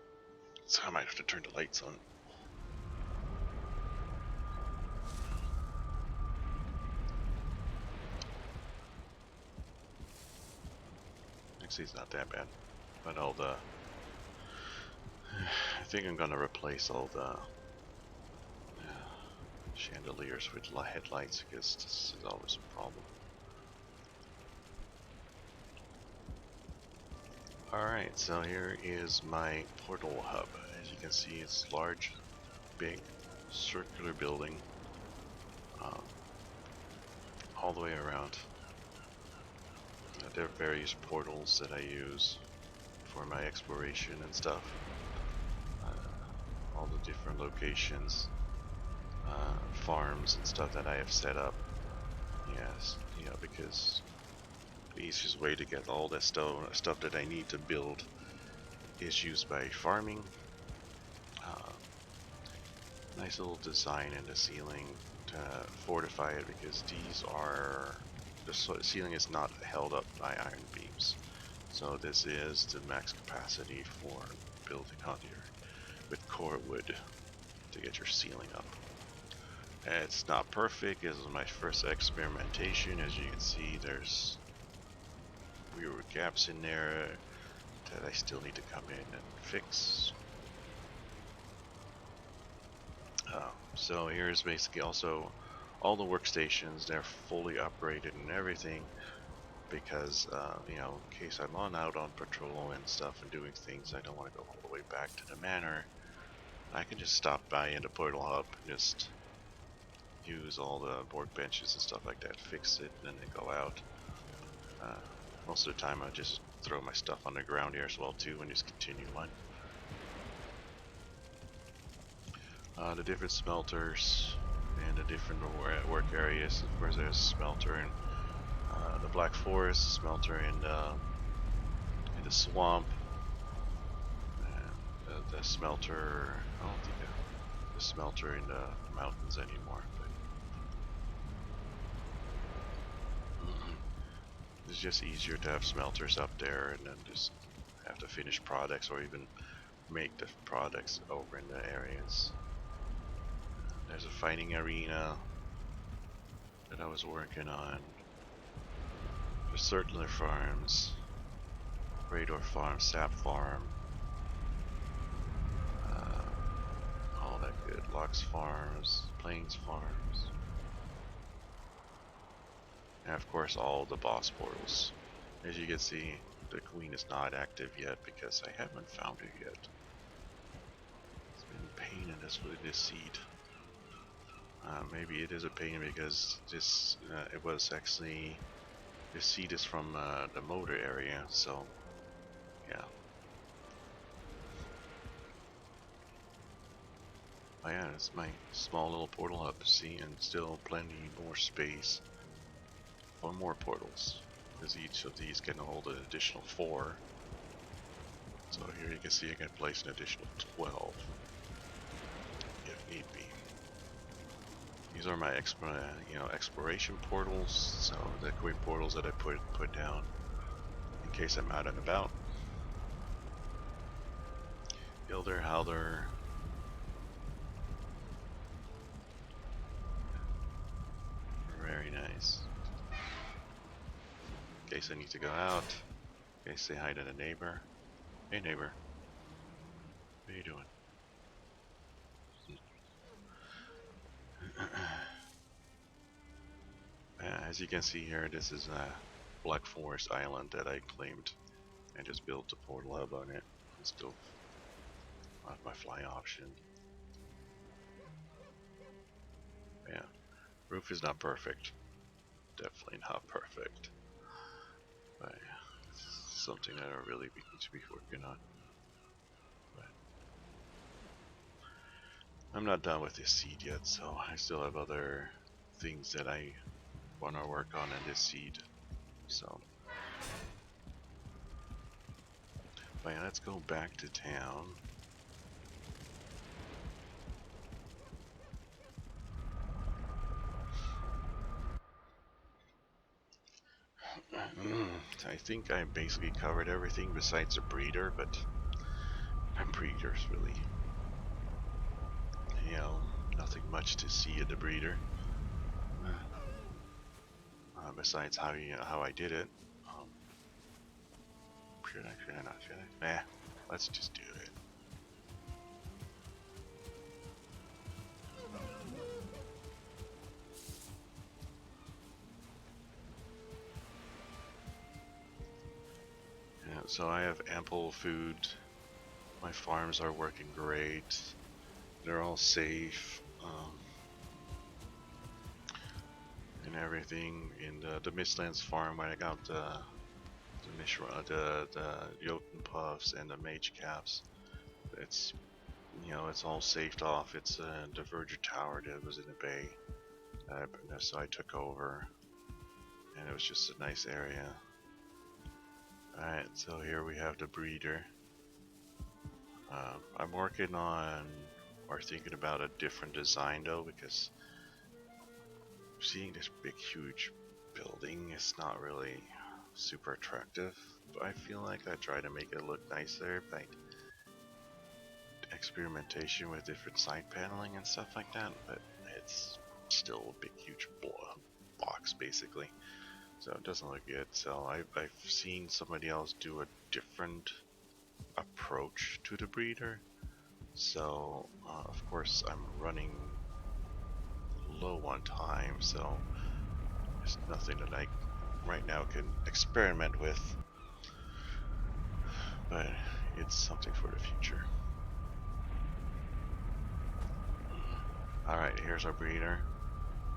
so I might have to turn the lights on. Actually, it's not that bad, but all the I think I'm gonna replace all the chandeliers with headlights because this is always a problem. Alright, so here is my portal hub. As you can see, it's large, big, circular building all the way around. There are various portals that I use for my exploration and stuff. All the different locations, farms and stuff that I have set up. Yes, you know, because the easiest way to get all that stuff that I need to build is used by farming. Nice little design in the ceiling to fortify it, because these are the ceiling is not held up by iron beams, so this is the max capacity for building on here with core wood to get your ceiling up. It's not perfect. This is my first experimentation. As you can see, there's weird gaps in there that I still need to come in and fix. So here's basically also all the workstations. They're fully upgraded and everything, because you know, in case I'm out on patrol and stuff and doing things, I don't want to go all the way back to the manor. I can just stop by in the portal hub and just use all the workbenches and stuff like that, fix it, and then go out. Most of the time I just throw my stuff on the ground here as well too and just continue on. The different smelters and the different work areas. Of course, there's a smelter in the Black Forest, smelter in the swamp, and the smelter. I don't think the smelter in the mountains anymore. But it's just easier to have smelters up there and then just have to finish products or even make the products over in the areas. There's a fighting arena that I was working on. There's Circular Farms, Radar Farm, Sap Farm, all that good. Lux Farms, Plains Farms, and of course all the boss portals. As you can see, the queen is not active yet because I haven't found her yet. It's been a pain in this seed. Maybe it is a pain because this it was actually This seed is from the motor area, so yeah. Oh yeah, it's my small little portal hub. See, and still plenty more space for more portals, because each of these can hold an additional 4. So here you can see I can place an additional 12 if need be. These are my exploration portals, so the quick portals that I put down in case I'm out and about. Hilder, Halder. Very nice. In case I need to go out. In case say hi to the neighbor. Hey neighbor. What are you doing? As you can see here, this is a Black Forest Island that I claimed and just built a portal hub on it. And still have my fly option. Yeah, roof is not perfect. Definitely not perfect. But it's something that I really need to be working on. But I'm not done with this seed yet, so I still have other things that I want to work on in this seed. So, but yeah, let's go back to town. I think I basically covered everything besides a breeder, but breeders really, nothing much to see at the breeder. Besides how I did it. Should I not? Should I? Nah, let's just do it. Yeah, so I have ample food. My farms are working great. They're all safe. And everything in the Mistlands farm when I got the Jotun Puffs and the Mage Caps. It's it's all saved off. It's the Verger Tower that was in the bay. So I took over, and it was just a nice area. Alright, so here we have the breeder. I'm working on or thinking about a different design though, because seeing this big huge building is not really super attractive. But I feel like I try to make it look nicer by experimentation with different side paneling and stuff like that, but it's still a big huge box basically, so it doesn't look good. So I've seen somebody else do a different approach to the breeder, so of course I'm running low on time, so there's nothing that I right now can experiment with, but it's something for the future. Alright, here's our breeder.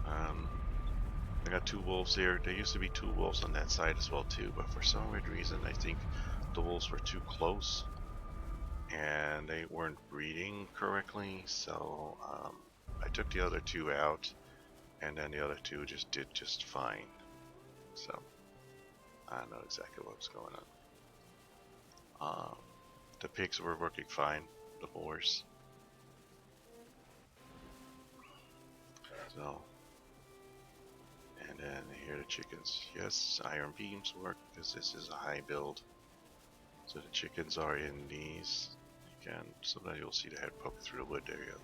I got 2 wolves here. There used to be 2 wolves on that side as well too, but for some weird reason I think the wolves were too close and they weren't breeding correctly, so I took the other 2 out, and then the other 2 just did just fine. So I don't know exactly what's going on. The pigs were working fine, the boars. So, and then here are the chickens. Yes, iron beams work because this is a high build. So the chickens are in these. Sometimes you'll see the head poke through the wood. There you go.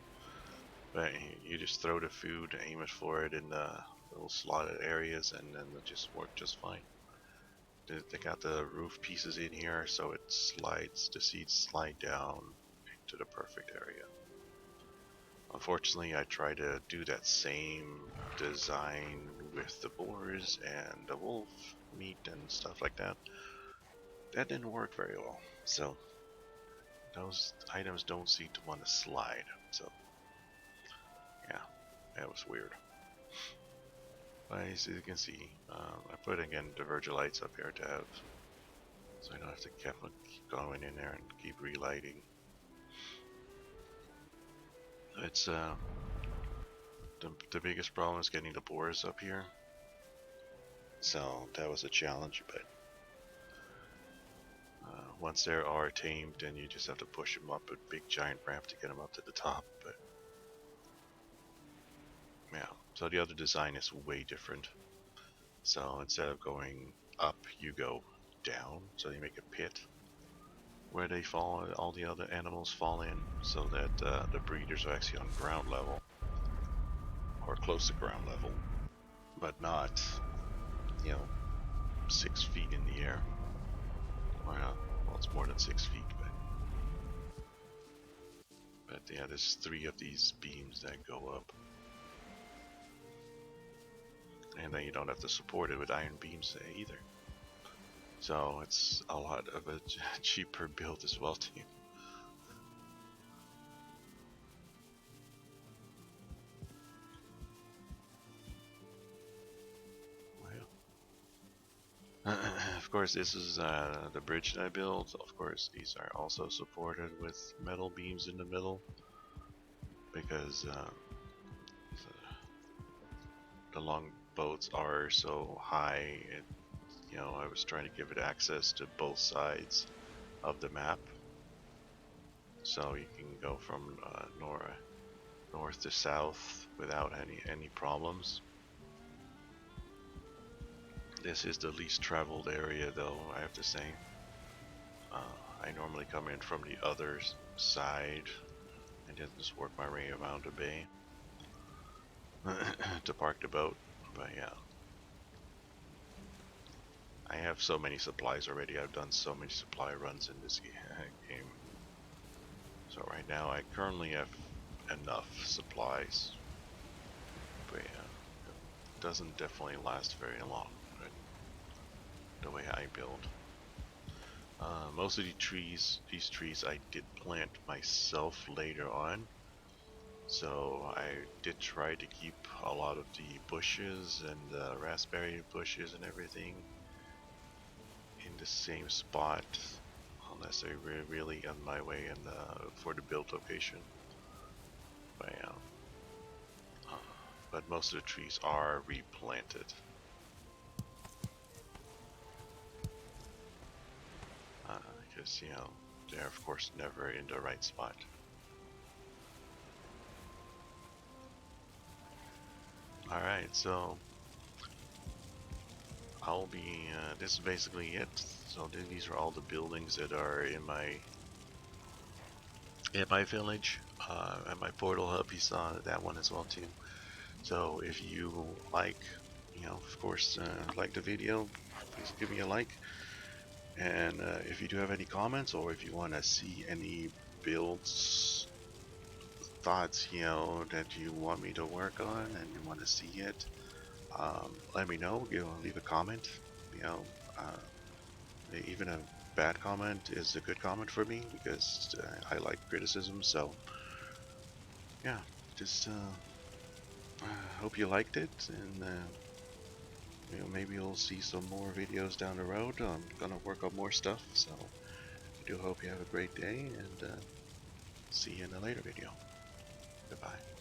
But you just throw the food, aim it for it in the little slotted areas, and then it just work just fine. They got the roof pieces in here, so it slides, the seeds slide down to the perfect area. Unfortunately, I tried to do that same design with the boars and the wolf meat and stuff like that. That didn't work very well, so those items don't seem to want to slide, so yeah, that was weird. As you can see, I put again diverger lights up here to have, so I don't have to keep going in there and keep relighting. It's the biggest problem is getting the boars up here, so that was a challenge. But once they are tamed, then you just have to push them up a big giant ramp to get them up to the top. But yeah, so the other design is way different. So instead of going up, you go down. So you make a pit where they fall, all the other animals fall in, so that the breeders are actually on ground level or close to ground level, but not, 6 feet in the air. Or well, it's more than 6 feet, but yeah, there's 3 of these beams that go up, and then you don't have to support it with iron beams either. So it's a lot of a cheaper build as well too. Of course, this is the bridge that I built. Of course, these are also supported with metal beams in the middle, because the long boats are so high, and I was trying to give it access to both sides of the map, so you can go from north to south without any problems. This is the least traveled area, though, I have to say. I normally come in from the other side and then just work my way around the bay to park the boat. But yeah, I have so many supplies already. I've done so many supply runs in this game. So right now I currently have enough supplies. But yeah, it doesn't definitely last very long, but the way I build. Most of these trees I did plant myself later on. So I did try to keep a lot of the bushes and the raspberry bushes and everything in the same spot, unless they're really on my way for the build location. But yeah, but most of the trees are replanted. Because they're of course never in the right spot. Alright, so I'll be, this is basically it. So these are all the buildings that are in my village, and my portal hub. You saw that one as well too. So if you like, of course, like the video, please give me a like. And if you do have any comments, or if you want to see any builds, thoughts, that you want me to work on and you want to see it, let me know. Leave a comment. Even a bad comment is a good comment for me, because I like criticism. So yeah, just hope you liked it, and maybe you'll see some more videos down the road. I'm gonna work on more stuff, so I do hope you have a great day, and see you in a later video. Goodbye.